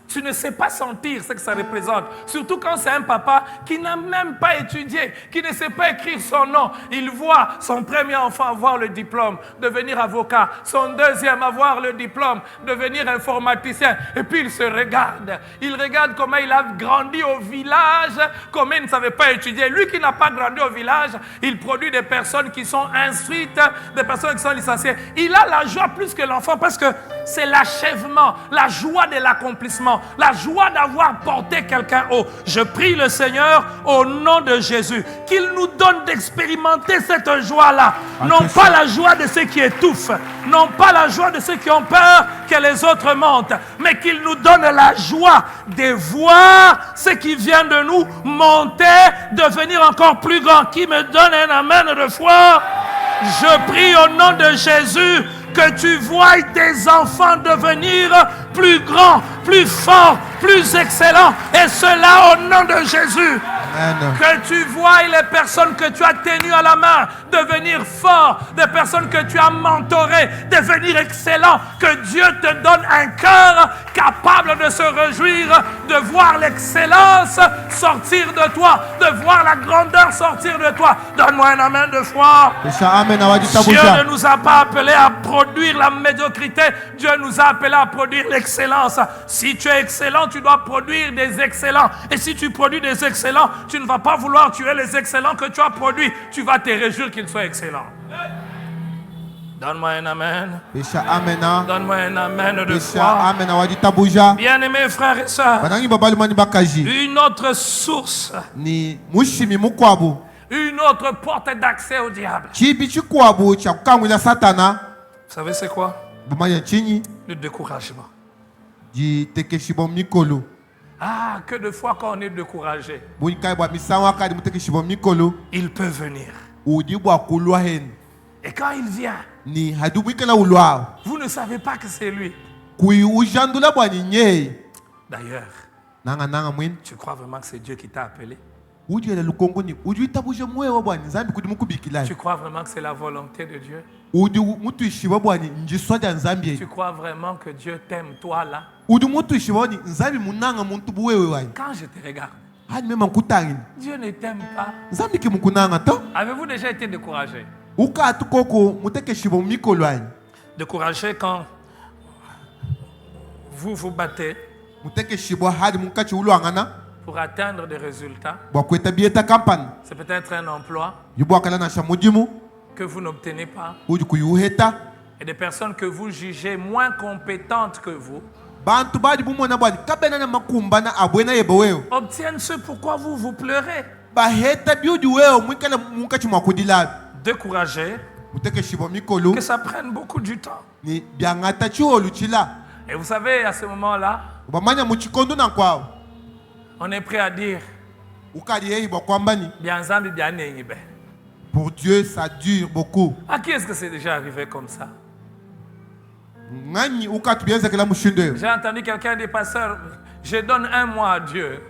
Tu ne sais pas sentir ce que ça représente. Surtout quand c'est un papa qui n'a même pas étudié, qui ne sait pas écrire son nom. Il voit son premier enfant avoir le diplôme, devenir avocat. Son deuxième avoir le diplôme, devenir informaticien. Et puis il se regarde. Il regarde comment il a grandi au village, comment il ne savait pas étudier. Lui qui n'a pas grandi au village, il produit des personnes qui sont instruites, des personnes qui sont licenciées. Il a la joie plus que l'enfant parce que c'est l'achèvement, la joie de l'accomplissement. La joie d'avoir porté quelqu'un haut. Je prie le Seigneur au nom de Jésus qu'il nous donne d'expérimenter cette joie-là. Non pas la joie de ceux qui étouffent, non pas la joie de ceux qui ont peur que les autres montent, mais qu'il nous donne la joie de voir ce qui vient de nous monter, devenir encore plus grand. Qui me donne un amen de foi? Je prie au nom de Jésus que tu vois tes enfants devenir plus grands, plus forts, plus excellents. Et cela au nom de Jésus. Amen. Que tu vois les personnes que tu as tenues à la main devenir forts, des personnes que tu as mentorées devenir excellents. Que Dieu te donne un cœur capable de se réjouir, de voir l'excellence sortir de toi, de voir la grandeur sortir de toi. Donne-moi un amen de foi. Dieu ne nous a pas appelés à produire la médiocrité. Dieu nous a appelés à produire l'excellence. Si tu es excellent, tu dois produire des excellents. Et si tu produis des excellents, tu ne vas pas vouloir tuer les excellents que tu as produits. Tu vas te réjouir qu'ils soient excellents. Donne-moi un amen. Donne-moi un amen de foi. Bien-aimés frères et sœurs, une autre source, une autre porte d'accès au diable. Vous savez c'est quoi? Le découragement. Ah, que de fois quand on est découragé, il peut venir. Et quand il vient, vous ne savez pas que c'est lui. D'ailleurs, tu crois vraiment que c'est Dieu qui t'a appelé? Tu crois vraiment que c'est la volonté de Dieu? Tu crois vraiment que Dieu t'aime toi là? Quand je te regarde, Dieu ne t'aime pas. Avez-vous déjà été découragé? Découragé quand vous vous battez pour atteindre des résultats. C'est peut-être un emploi que vous n'obtenez pas. Et des personnes que vous jugez moins compétentes que vous obtiennent ce pourquoi vous pleurez. Découragé, que ça prenne beaucoup du temps. Et vous savez, à ce moment-là, on est prêt à dire pour Dieu, ça dure beaucoup. À qui est-ce que c'est déjà arrivé comme ça? J'ai entendu quelqu'un des pasteurs, je donne 1 mois à Dieu.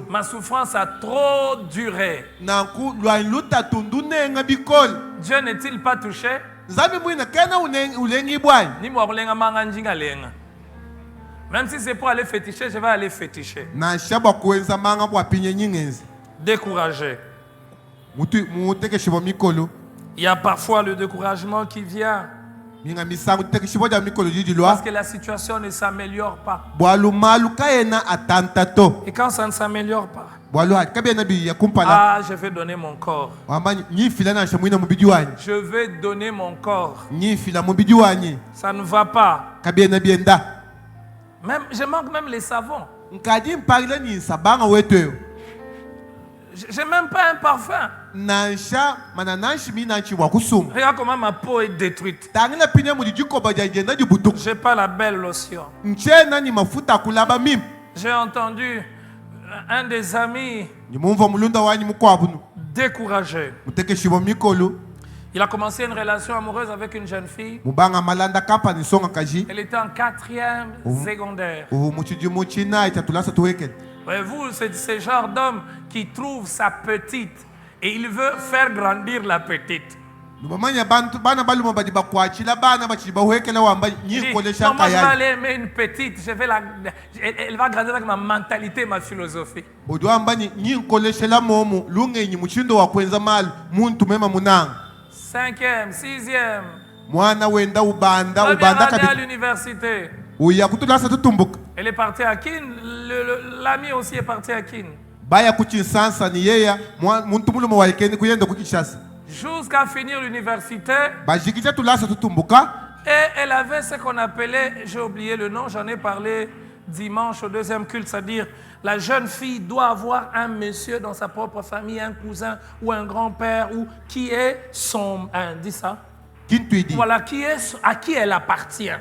Ma souffrance a trop duré. Dieu n'est-il pas touché? Même si c'est pour aller féticher, je vais aller féticher. Découragé. Il y a parfois le découragement qui vient parce que la situation ne s'améliore pas. Et quand ça ne s'améliore pas, ah, je vais donner mon corps. Je vais donner mon corps. Ça ne va pas. Même, je manque même les savons. J'ai même pas un parfum. Regarde comment ma peau est détruite. J'ai pas la belle lotion. J'ai entendu un des amis découragé. Il a commencé une relation amoureuse avec une jeune fille. Elle était en 4e secondaire. Voyez-vous, c'est ce genre d'homme qui trouve sa petite et il veut faire grandir la petite. Il dit, non, moi je vais aller aimer une petite, elle va grandir avec ma mentalité, ma philosophie. 5e, 6e. Elle est allée à l'université. Elle est partie à Kin. L'ami aussi est parti à Kin. Jusqu'à finir l'université. Et elle avait ce qu'on appelait, j'ai oublié le nom, j'en ai parlé dimanche au 2e culte, c'est-à-dire la jeune fille doit avoir un monsieur dans sa propre famille, un cousin ou un grand-père ou qui est son, dis ça. Voilà, à qui elle appartient.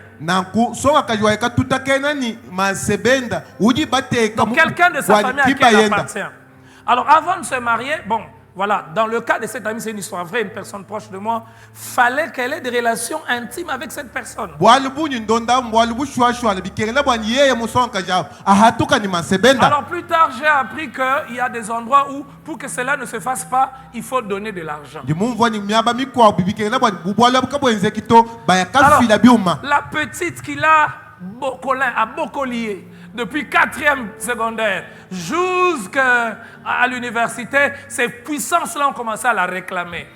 Donc quelqu'un de sa famille à qui elle appartient. Alors avant de se marier, bon, Voilà, dans le cas de cette amie, c'est une histoire vraie, une personne proche de moi, fallait qu'elle ait des relations intimes avec cette personne. Alors plus tard, j'ai appris qu'il y a des endroits où, pour que cela ne se fasse pas, il faut donner de l'argent. Alors, la petite qu'il a beaucoup lié depuis 4e secondaire jusqu'à l'université, ces puissances-là ont commencé à la réclamer.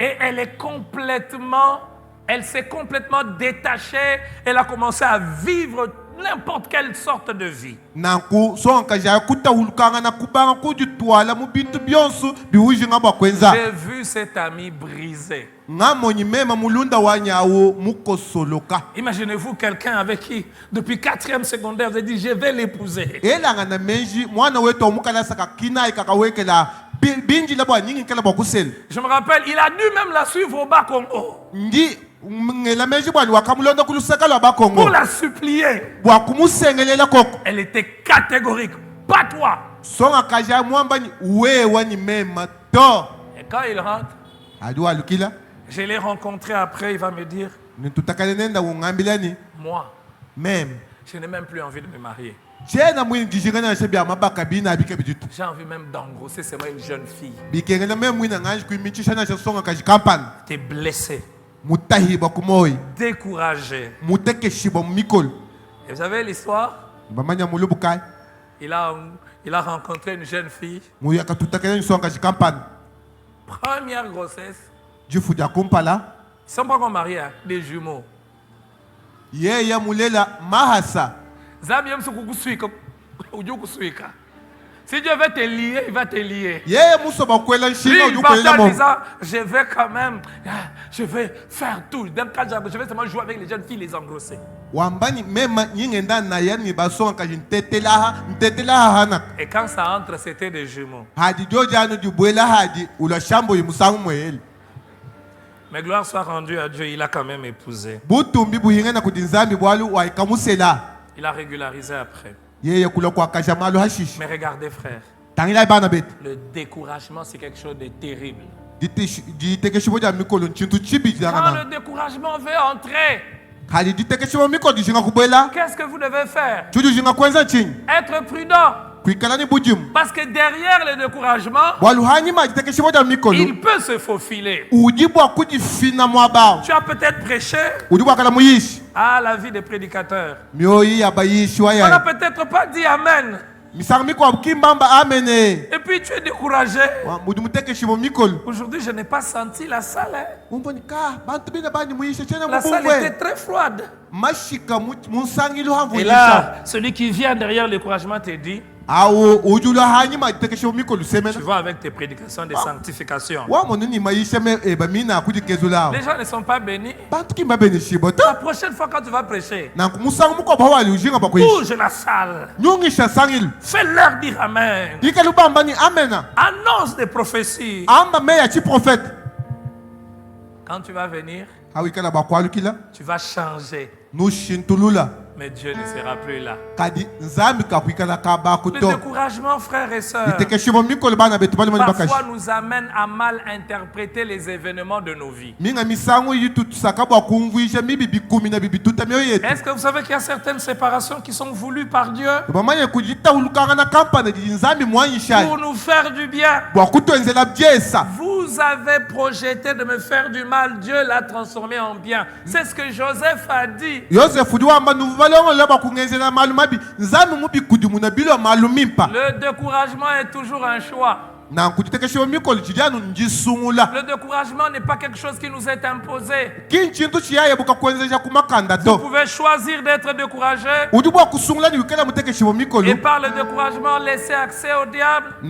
Et elle s'est complètement détachée. Elle a commencé à vivre n'importe quelle sorte de vie. J'ai vu cet ami brisé. Imaginez-vous quelqu'un avec qui, depuis 4e secondaire, vous avez dit, je vais l'épouser. Je me rappelle, il a dû même la suivre au Bas-Congo pour la supplier. Elle était catégorique. Pas toi. Et quand il rentre, je l'ai rencontré après, il va me dire, moi, je n'ai même plus envie de me marier. J'ai envie même d'engrosser seulement une jeune fille. T'es blessé, découragé. Et vous savez l'histoire? Il a rencontré une jeune fille. Première grossesse. Ils ne sont pas encore mariés, hein, des jumeaux. Si Dieu veut te lier, il va te lier. Lui, il partait en disant, je vais quand même, je vais faire tout. Même quand je vais seulement jouer avec les jeunes filles, les engrosser. Et quand ça entre, c'était des jumeaux. Mais gloire soit rendue à Dieu, il a quand même épousé. Il a régularisé après. Mais regardez frère, le découragement c'est quelque chose de terrible. Quand le découragement veut entrer, qu'est-ce que vous devez faire? Être prudent. Parce que derrière le découragement, il peut se faufiler. Tu as peut-être prêché à la vie des prédicateurs. On n'a peut-être pas dit Amen. Et puis tu es découragé. Aujourd'hui, je n'ai pas senti la salle. La salle était très froide. Et là, celui qui vient derrière le découragement te dit, tu vas avec tes prédications de sanctification. Les gens ne sont pas bénis. La prochaine fois quand tu vas prêcher, bouge la salle. Fais-leur dire Amen. Annonce des prophéties. Quand tu vas venir, tu vas changer. Mais Dieu ne sera plus là. Le découragement, frères et sœurs, parfois nous amène à mal interpréter les événements de nos vies. Est-ce que vous savez qu'il y a certaines séparations qui sont voulues par Dieu pour nous faire du bien? Vous avez projeté de me faire du mal, Dieu l'a transformé en bien. C'est ce que Joseph a dit. Le découragement est toujours un choix. Le découragement n'est pas quelque chose qui nous est imposé. Vous pouvez choisir d'être découragé et par le découragement laisser accès au diable. Ou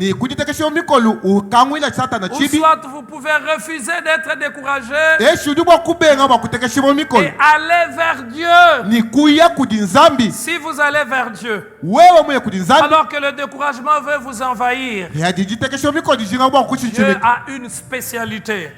soit vous pouvez refuser d'être découragé et aller vers Dieu. Si vous allez vers Dieu, alors que le découragement veut vous envahir, Dieu a une spécialité.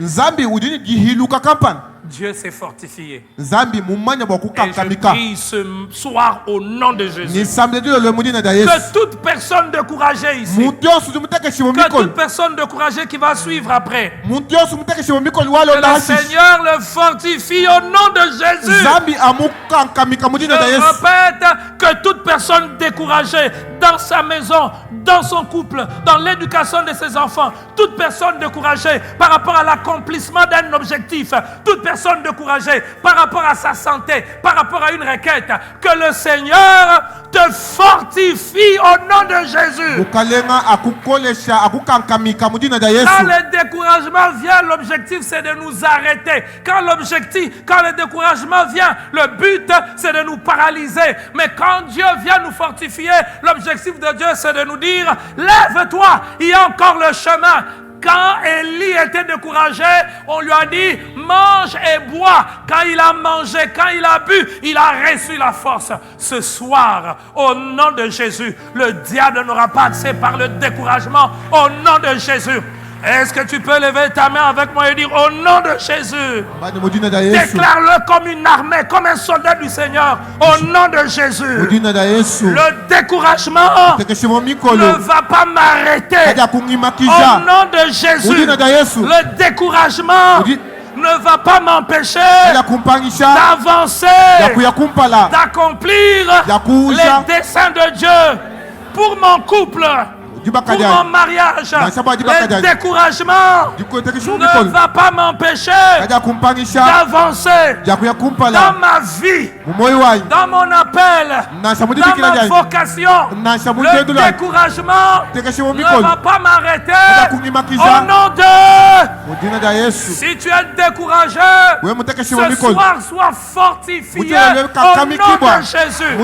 Dieu s'est fortifié. Nzambi mumanya bwa Et je kukankamika. prie ce soir au nom de Jésus. Ni samedi le mudina da Yesu. Que toute personne découragée ici, Muntu yose umuteke shimo que mikolo. toute personne découragée qui va suivre après, Muntu yose umuteke shimo mikolo walo que la le hashish. Seigneur le fortifie au nom de Jésus. Nzambi amukankamika Je mudina da Yesu. répète que toute personne découragée dans sa maison, dans son couple, dans l'éducation de ses enfants, toute personne découragée par rapport à l'accomplissement d'un objectif, toute personne découragée par rapport à sa santé, par rapport à une requête, que le Seigneur te fortifie au nom de Jésus. Mukalenga akukolesha akukankamika mudina da Yesu. Quand le découragement vient, l'objectif c'est de nous arrêter. Quand le découragement vient, le but c'est de nous paralyser. Mais quand Dieu vient nous fortifier, l'objectif de Dieu c'est de nous dire, lève-toi, il y a encore le chemin. Quand Élie était découragé, on lui a dit, mange et bois. Quand il a mangé, quand il a bu, il a reçu la force. Ce soir, au nom de Jésus, le diable n'aura pas accès par le découragement. Au nom de Jésus. Est-ce que tu peux lever ta main avec moi et dire au nom de Jésus? Déclare-le comme une armée, comme un soldat du Seigneur. Au nom de Jésus. Le découragement ne va pas m'arrêter. Au nom de Jésus. Le découragement ne va pas m'empêcher d'avancer, d'accomplir les desseins de Dieu pour mon couple. Pour mon mariage, le découragement ne va pas m'empêcher d'avancer dans ma vie, dans mon appel, dans ma vocation. Le découragement ne va pas m'arrêter. Au nom de... Si tu es découragé, ce soir sois fortifié au nom de Jésus.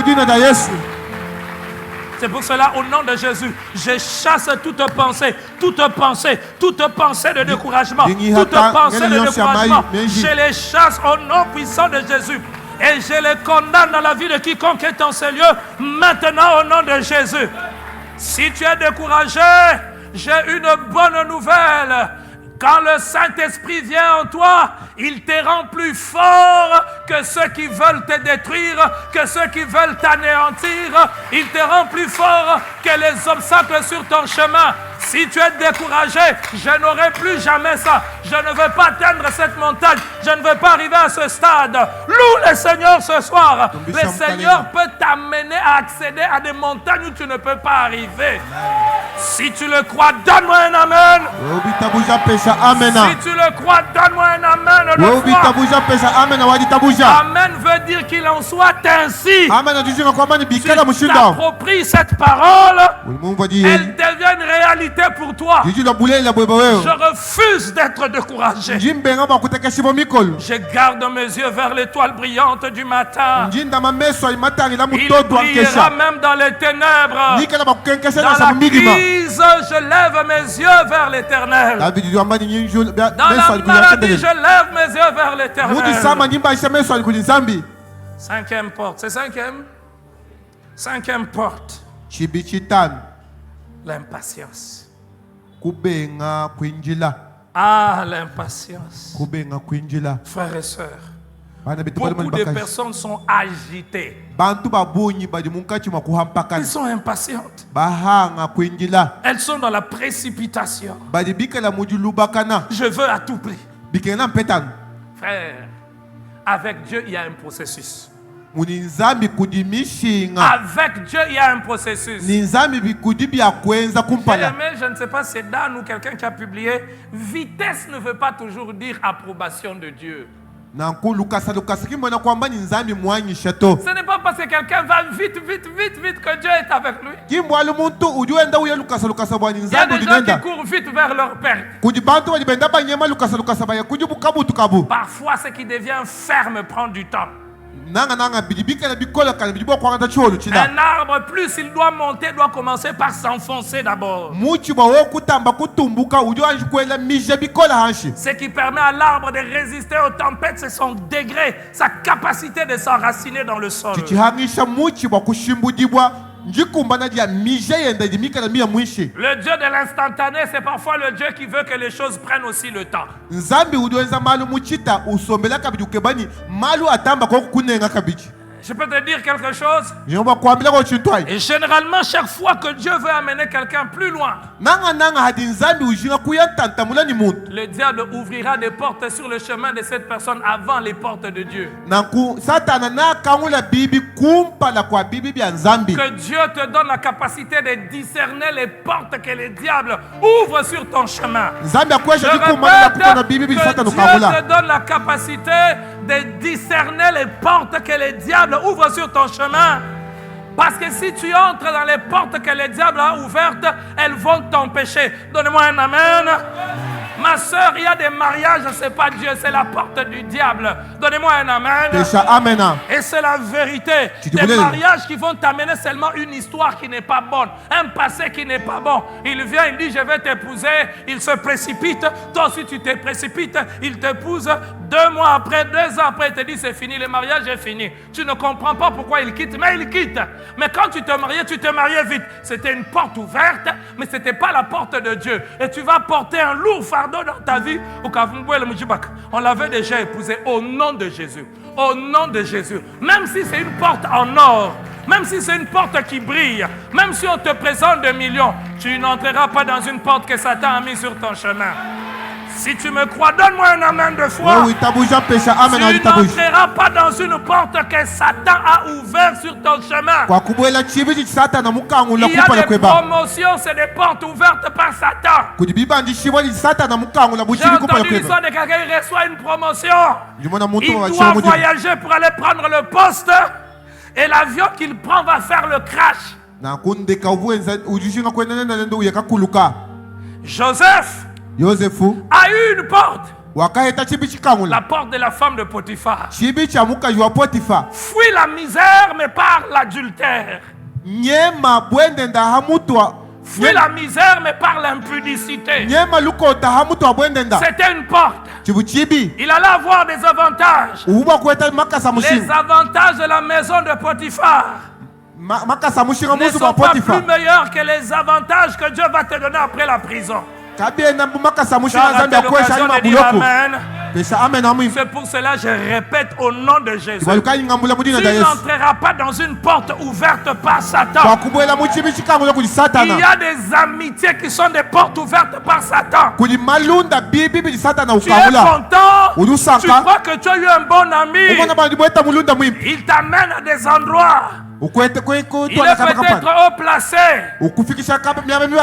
C'est pour cela, au nom de Jésus, je chasse toute pensée de découragement, toute pensée de découragement. Je les chasse au nom puissant de Jésus. Et je les condamne dans la vie de quiconque est en ces lieux, maintenant au nom de Jésus. Si tu es découragé, j'ai une bonne nouvelle. Quand le Saint-Esprit vient en toi, il te rend plus fort que ceux qui veulent te détruire, que ceux qui veulent t'anéantir. Il te rend plus fort que les obstacles sur ton chemin. Si tu es découragé, je n'aurai plus jamais ça. Je ne veux pas atteindre cette montagne. Je ne veux pas arriver à ce stade. Loue le Seigneur ce soir. Le Seigneur peut t'amener à accéder à des montagnes où tu ne peux pas arriver. Si tu le crois, donne-moi un amen. Si tu le crois, donne-moi un amen. Amen veut dire qu'il en soit ainsi. Si tu t'appropries cette parole, elle devient une réalité pour toi. Je refuse d'être découragé. Je garde mes yeux vers l'étoile brillante du matin. Il brillera même dans les ténèbres. Dans la crise, je lève mes yeux vers l'éternel. Dans la maladie, je lève mes yeux vers l'éternel. Cinquième porte. C'est cinquième? Cinquième porte. L'impatience. Ah, l'impatience. Frères et sœurs, beaucoup de personnes sont agitées. Elles sont impatientes. Elles sont dans la précipitation. Je veux à tout prix. Frère, avec Dieu, il y a un processus. Avec Dieu, il y a un processus. Je ne sais pas si c'est Dan ou quelqu'un qui a publié, vitesse ne veut pas toujours dire approbation de Dieu. Ce n'est pas parce que quelqu'un va vite que Dieu est avec lui. Il y a des gens qui courent vite vers leur père. Parfois, ce qui devient ferme prend du temps. Un arbre, plus il doit monter, doit commencer par s'enfoncer d'abord. Ce qui permet à l'arbre de résister aux tempêtes, c'est son degré, sa capacité de s'enraciner dans le sol. njikumbana dia mije yenda di mikala mia mwishi Le Dieu de l'instantané, c'est parfois le Dieu qui veut que les choses prennent aussi le temps. nzambi udwenza malu muchita usombela kabidi ukebani malu atamba kwa kunenga kabidi. Je peux te dire quelque chose. Njomba kwambila kwa chintwai Et généralement, chaque fois que Dieu veut amener quelqu'un plus loin, nanga hadi nzambi ujinga kuyantantamula ni muntu le diable ouvrira des portes sur le chemin de cette personne avant les portes de Dieu. nanku satana na kangula bibi kumpala kwa bibi bya nzambi. Que Dieu te donne la capacité de discerner les portes que le diable ouvre sur ton chemin. nzambi Je akwesha répète, dikumana kupana bibi bi que satana Dieu kangula te donne la capacité de discerner les portes que le diable ouvre sur ton chemin. Parce que si tu entres dans les portes que le diable a ouvertes, elles vont t'empêcher. Donnez-moi un amen. Ma soeur, il y a des mariages, ce n'est pas Dieu, c'est la porte du diable. Donnez-moi un amen. pesha amena. Et c'est la vérité. Des voulais- mariages qui vont t'amener seulement une histoire qui n'est pas bonne, un passé qui n'est pas bon. Il vient, il dit je vais t'épouser, il se précipite. Toi aussi tu te précipites, il t'épouse. 2 mois après, 2 ans après, il te dit c'est fini, le mariage est fini. Tu ne comprends pas pourquoi il quitte, mais il quitte. Mais quand tu te mariais vite. C'était une porte ouverte, mais ce n'était pas la porte de Dieu. Et tu vas porter un lourd fardeau dans ta vie. On l'avait déjà épousé au nom de Jésus. Au nom de Jésus. Même si c'est une porte en or, même si c'est une porte qui brille, même si on te présente des millions, tu n'entreras pas dans une porte que Satan a mis sur ton chemin. Si tu me crois, donne-moi un amen de foi. Oui, tabuja pesha amena Tu tabuja. n'entreras pas dans une porte que Satan a ouverte sur ton chemin. Kwa kubwela chibi satana mukangula Il y a kupala des kweba. promotions, c'est des portes ouvertes par Satan. Kudibiba ndishibwa di satana mukangula J'ai buchiri kupala entendu l'histoire kweba. de quelqu'un qui reçoit une promotion. Ndimona muntu Il wa doit chiro mudi. voyager pour aller prendre le poste. Et l'avion qu'il prend va faire le crash. Na kunde ka uwenza ujishinga kwenda nenda nendo yakakuluka. Joseph Yosefu a eu une porte. wakaeta chibi La chikangula. porte de la femme de Potiphar. Chibi cha mukaji wa Potifa. Fuit la misère, mais par l'adultère. Nyema bwende nda hamutwa. Fuit la misère, mais par l'impudicité. Nyema luko ta hamutwa bwende nda. C'était une porte. Chibu chibi. Il allait avoir des avantages. Uba kweta makasa Les mushinga. avantages de la maison de Potiphar Makasa mushinga ne musu sont wa pas Potifa. plus meilleurs que les avantages que Dieu va te donner après la prison. Kabienda makasa Tu as mushinga raté zambi akwesha l'occasion ima de dire buloko. Amen. Pesha amena mwi. C'est pour cela que je répète au nom de Jésus. Kibaluka ingambula mudina Tu da Yesu. n'entreras pas dans une porte ouverte par Kwa Satan. kubwela muchibi chikangula kuli Il y satana. a des amitiés qui sont des portes ouvertes par Satan. Kuli malunda bibi bi satana Tu es ukangula. content. Ulusaka. Tu crois que tu as eu un bon ami. Umona bandi bweta mulunda mwimpi. Il t'amène à des endroits. Ukwete kweko Il to est la kapa peut-être kapa. haut placé. Ukufikisha kapa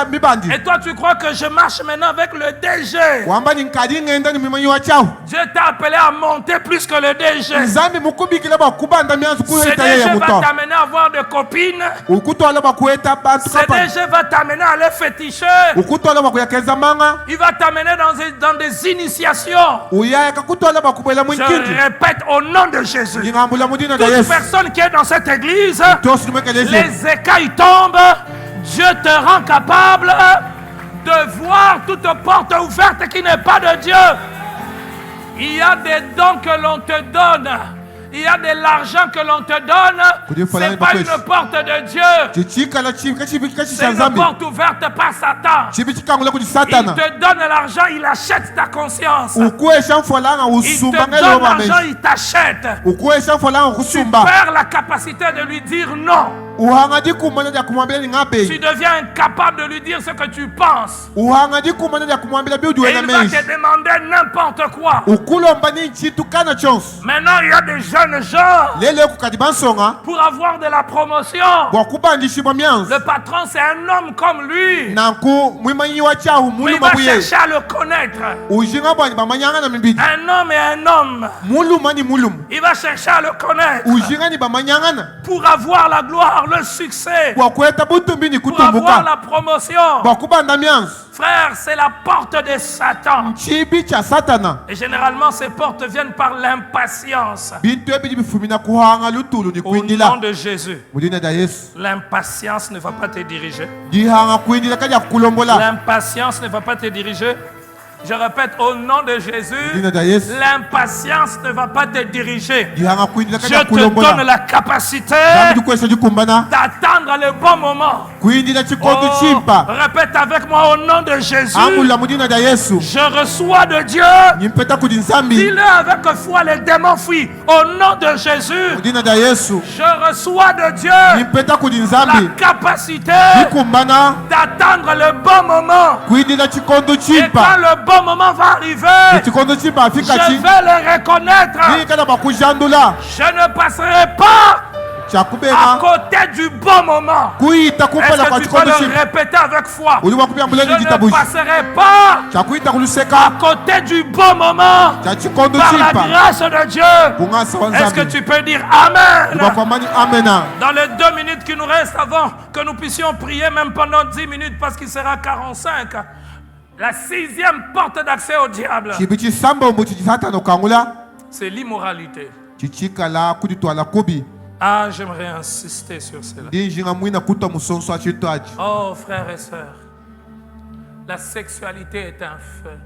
mibandi. Et toi, tu crois que je marche maintenant avec le DG. Wamba ni nkadi ngenda ni mimanyi wa chao. Dieu t'a appelé à monter plus que le DG. Nzambi mukubikila ba kubanda mianzu Ce kuita yeye DG va muto. t'amener à avoir des copines. Ukutwala ba kueta bantu Ce kapa. DG va t'amener à aller féticher. Ukutwala ba kuyakeza manga. Il va t'amener dans des initiations. Uyaya kakutwala ba kubela Je mwinkindi. répète au nom de Jésus. Ngambula mudina da Toute Yesu. personne qui est dans cette église, Tosu mekeleze. les écailles tombent. Dieu te rend capable de voir toute porte ouverte qui n'est pas de Dieu. Il y a des dons que l'on te donne. Il y a de l'argent que l'on te donne. Ce n'est pas une porte de Dieu. Chichika la chibi kachibi kachi C'est une Zambi. porte ouverte par Satan. Chibi chikangula kuli Il satana. te donne l'argent, il achète ta conscience. Ukuesha mfolanga Il te usumba donne ngelo l'argent, mamenshi. il t'achète. Ukuesha mfolanga Tu kusumba. perds la capacité de lui dire non. Uhangadi kumana ya kumwambia ni Tu ngape. deviens incapable de lui dire ce que tu penses. Uhangadi kumana ya kumwambia bi Et ujuwe na il va menshi. te demander n'importe quoi. Ukulomba ni chitu kana chonse. Maintenant, il y a des jeunes gens. Lele kukadi bansonga. Pour avoir de la promotion, Bwa kubandishibwa mianzu. le patron, c'est un homme comme lui. Nanku mwimanyi wa chahu Mais mulu il va mabuye. chercher à le connaître. Ujinga bwani bamanyanga na mibidi. Un homme et un homme. Muluma ni mulum. Il va chercher à le connaître. Ujinga ni bamanyanga na. Pour avoir la gloire, le succès. Bwa kweta butumbi ni Pour avoir kutumbuka. la promotion. Bwa kubanda mianzu. Frère, c'est la porte de Satan. Chibi cha satana. Et généralement, ces portes viennent par l'impatience. Bintu ebidi bifumina kuhanga lutulu ni Au kuindila. nom de Jésus. Mudina da Yesu. L'impatience ne va pas te diriger. Dihanga kuindila kaja kulombola. L'impatience ne va pas te diriger. Je répète, au nom de Jésus, l'impatience ne va pas te diriger. Je te donne la capacité d'attendre le bon moment. Oh, répète avec moi, au nom de Jésus, je reçois de Dieu. Dis-le avec foi, les démons fuient. Au nom de Jésus, je reçois de Dieu la capacité d'attendre le bon moment. Et quand le bon moment va arriver, je vais le reconnaître. Je ne passerai pas à côté du bon moment. Est-ce que tu peux le répéter avec foi? Je ne passerai pas à côté du bon moment par la grâce de Dieu. Est-ce que tu peux dire Amen? Dans les 2 minutes qui nous restent avant que nous puissions prier, même pendant 10 minutes parce qu'il sera 45, la 6e porte d'accès au diable, c'est l'immoralité. Ah, j'aimerais insister sur cela. Oh, frères et sœurs, la sexualité est un feu.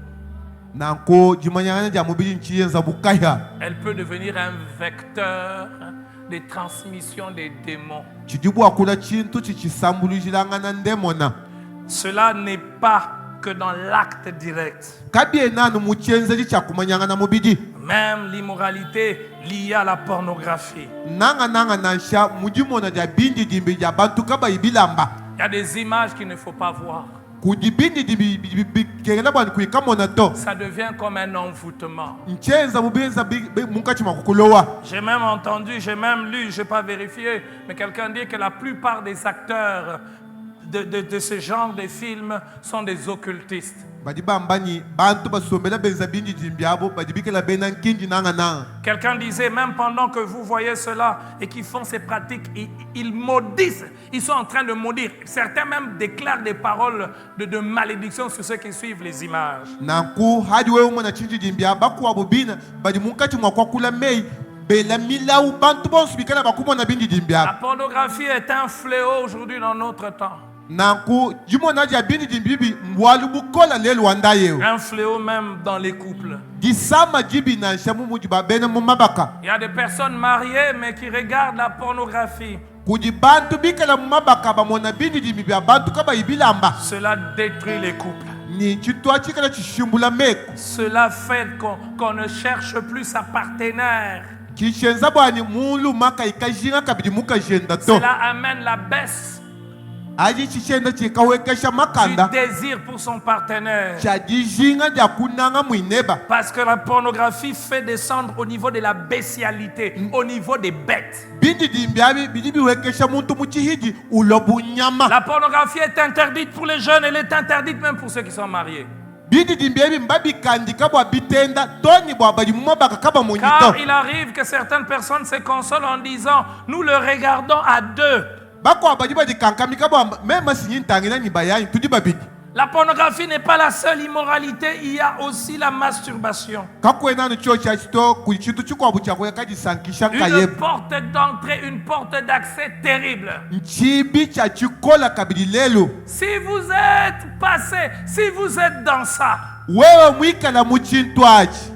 Elle peut devenir un vecteur de transmission des démons. Cela n'est pas que dans l'acte direct. Même l'immoralité liée à la pornographie. Il y a des images qu'il ne faut pas voir. Ça devient comme un envoûtement. J'ai même entendu, j'ai même lu, je n'ai pas vérifié, mais quelqu'un dit que la plupart des acteurs de ce genre de films sont des occultistes. Quelqu'un disait, même pendant que vous voyez cela et qu'ils font ces pratiques, ils maudissent, ils sont en train de maudire. Certains même déclarent des paroles de malédiction sur ceux qui suivent les images. La pornographie est un fléau aujourd'hui dans notre temps. Un fléau même dans les couples. Il y a des personnes mariées mais qui regardent la pornographie. Cela détruit les couples. Cela fait qu'on ne cherche plus sa partenaire. Cela amène la baisse du désir pour son partenaire. Parce que la pornographie fait descendre au niveau de la bestialité, au niveau des bêtes. La pornographie est interdite pour les jeunes, elle est interdite même pour ceux qui sont mariés. Car il arrive que certaines personnes se consolent en disant nous le regardons à deux. La pornographie n'est pas la seule immoralité, il y a aussi la masturbation. Une porte d'entrée, une porte d'accès terrible. Si vous êtes passé, si vous êtes dans ça,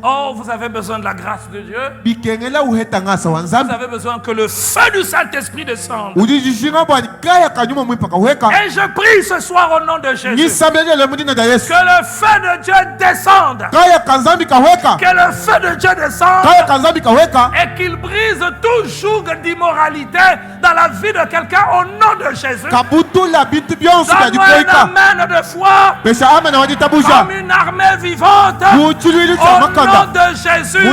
oh, vous avez besoin de la grâce de Dieu. Vous avez besoin que le feu du Saint-Esprit descende. Et je prie ce soir au nom de Jésus que le feu de Dieu descende. Que le feu de Dieu descende et qu'il brise tout joug d'immoralité dans la vie de quelqu'un au nom de Jésus. Donne-moi un amen de foi comme une armée vivante au nom de Jésus.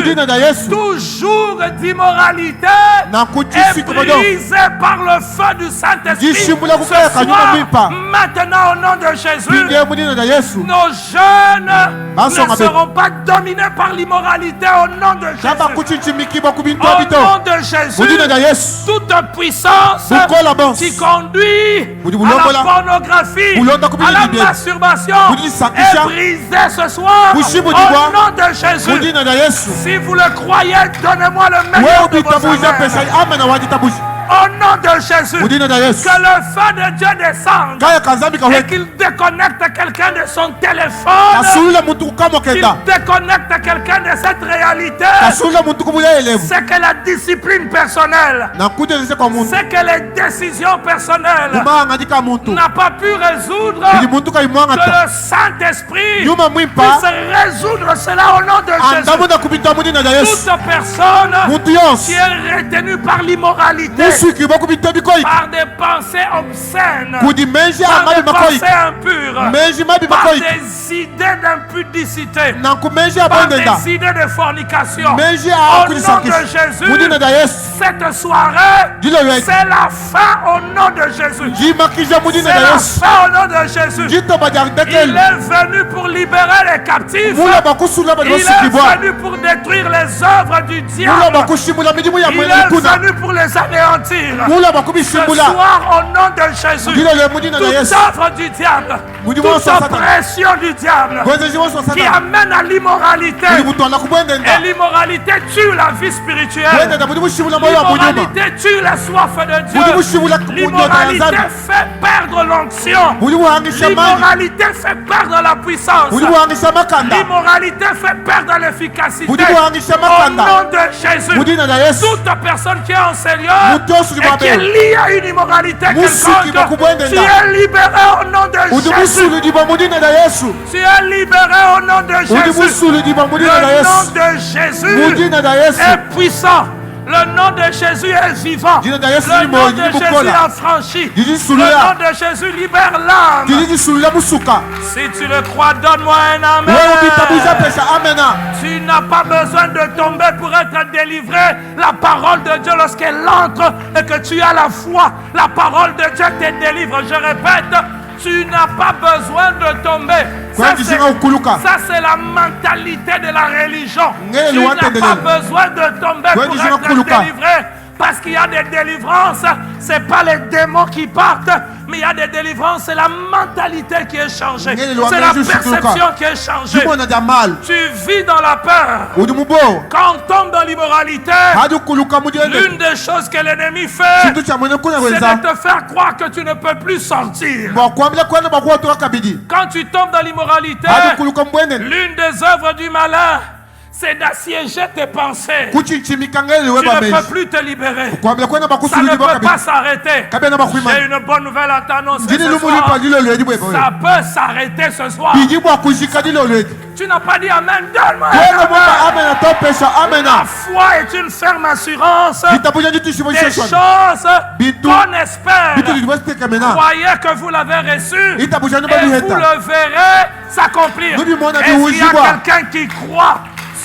Tout jour d'immoralité est brisé par le feu du Saint-Esprit. Ce soir, maintenant au nom de Jésus, nos jeunes ne seront pas dominés par l'immoralité au nom de Jésus. Au nom de Jésus, toute puissance qui conduit à la pornographie, à la masturbation est brisée ce soir au nom de Jésus. Si vous le croyez, donnez-moi le meilleur de vos amens. au nom de Jésus, Mu jina la Yesu. que le feu de Dieu descende Kaya kanzambi et kahweka. qu'il déconnecte quelqu'un de son téléphone, Kasulula muntu kukamo qu'il kenda. déconnecte quelqu'un de cette réalité. Kasulula muntu kubuya elevu. C'est que la discipline personnelle, Na kuja zise kwa muntu. c'est que les décisions personnelles Kuma ngandika muntu. n'a pas pu résoudre Ili muntu que kaimwanga ta. le Saint-Esprit Nyuma mwimpa. puisse résoudre cela au nom de Jésus. Andamu na kubita mu jina la Yesu. Toute personne Muntu yonse. qui est retenue par l'immoralité, Musuki bakubita bikoyi. par des pensées obscènes, Kudi menji par amabi des makoyi. pensées impures, Menji mabi par makoyi. des idées d'impudicité, Na kumenji par abondenda. des idées de fornication. Menji Au akulisa nom de kisi. Jésus, Mu jina la Yesu. cette soirée, Dilo yeke. c'est la fin au nom de Jésus. Jimakija mu C'est jina la la Yesu. fin au nom de Jésus. Jito bajar Il dekel. est venu pour libérer les captifs. Mula bakusula Il badosi est kibwa. venu pour détruire les œuvres du Mula diable. bakushimula midimu ya Il mwene est kuna. venu pour les anéantir. Mula Ce bakubishimula. soir, au nom de Jésus, Dilo le mu jina la toute Yesu. œuvre du diable, Mudi toute mo so Satan. pression du diable Bwenze jiwo so qui Satan. amène à l'immoralité. Ili mutu ala kubwendenda. Et l'immoralité tue la vie spirituelle. Bwendenda mudi mushimula moyo wa munyuma. L'immoralité tue la soif de Mudi mushimula Dieu. kunyota L'immoralité nzambi. fait perdre l'onction. Mudi muhangisha mali. L'immoralité fait perdre la puissance. Mudi muhangisha makanda. L'immoralité fait perdre l'efficacité. Mudi muhangisha Au makanda. nom de Jésus, Mu jina la Yesu. toute personne qui est en Seigneur Mutu osu et qui est limabe. liée à une immoralité Musuki quelconque, bakubwendenda. tu es libéré au nom de Mudi Jésus. musulu diba mu jina la Yesu. Tu es libéré au nom de Mudi Jésus. musulu diba mu jina la Le nom Yesu. de Mu Jésus jina la Yesu. est puissant. Le nom de Jésus est vivant. Jina la Yesu Le ni nom mo de ni Jésus bukola. affranchit. Jiji Le suluya. nom de Jésus libère l'âme. Jiji sulula musuka. Si tu le crois, donne-moi un amen. Wewe bitabuja pesa amena. Tu n'as pas besoin de tomber pour être délivré. La parole de Dieu, lorsqu'elle entre et que tu as la foi, la parole de Dieu te délivre. Je répète, tu n'as pas besoin de tomber. Kwa jishinga ukuluka. Ça, c'est la mentalité de la religion. Ngele Tu luwa n'as tendele. pas besoin de tomber Kwa pour jishinga être kuluka. délivré. Parce qu'il y a des délivrances, ce n'est pas les démons qui partent, mais il y a des délivrances, c'est la mentalité qui est changée. Ngele luwa C'est la ngele jishinga perception qui est changée. Jimo na jamal. Tu vis dans la peur. Udi mubo. Quand on tombe dans l'immoralité, Hadi kuluka mu jina. l'une des choses que l'ennemi fait, Chintu cha mwene kuna c'est wenza. de te faire croire que tu ne peux plus sortir. Bo kwambia kwenda bakuwa toka kabidi. Quand tu tombes dans l'immoralité, Hadi kuluka mbwende. l'une des œuvres du malin, c'est d'assiéger tes pensées. Kuchinchimika ngele Tu we ne peux bameji. plus te libérer. Kwambia kwenda Ça bakusulu ne diba peut kabidi. pas s'arrêter. Kabia na bakuima. J'ai une bonne nouvelle à t'annoncer Jini ce lumu soir. lipa dilo lwe dibo. Ça peut s'arrêter ce soir. Biji bwa kushika dilo lwe. Tu n'as pas dit Amen. Donne-moi un Kwenda amen. mama amena to pesa La amena. foi est une ferme assurance Bitabuja jitu shimo des sheshon. choses Bitu. qu'on espère. Bitu libweste kamena. Croyez que vous l'avez reçu et Itabuja no vous babiheta. le verrez s'accomplir. Nous lui demandons Est-ce qu'il y de a quelqu'un qui croit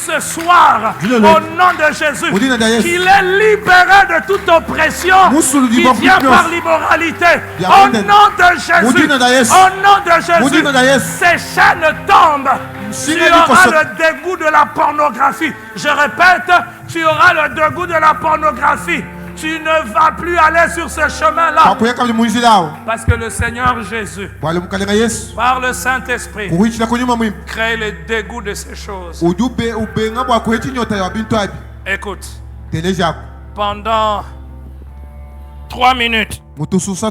ce soir Dis-le. au nom de Jésus Nous disons d'ailleurs. qu'il est libéré de toute oppression Musulu qui diba vient kupios. par l'immoralité? Dia Au benden. nom de Nous disons Jésus, d'ailleurs. au nom de Nous Jésus, disons d'ailleurs. ces chaînes tombent. Tu Singa di auras koso- le dégoût de la pornographie. Je répète, tu auras le dégoût de la pornographie. Tu ne vas plus aller sur ce chemin-là. Kakuya kabidi munjilao. Parce que le Seigneur Jésus, Wale mkalenga Yesu. par le Saint-Esprit, Kuhichila kunyuma mwimu. crée le dégoût de ces choses. Udube ubenga bwa kuhechi nyota ya bintu abi. Écoute, Teleja. pendant 3 minutes, Mutususa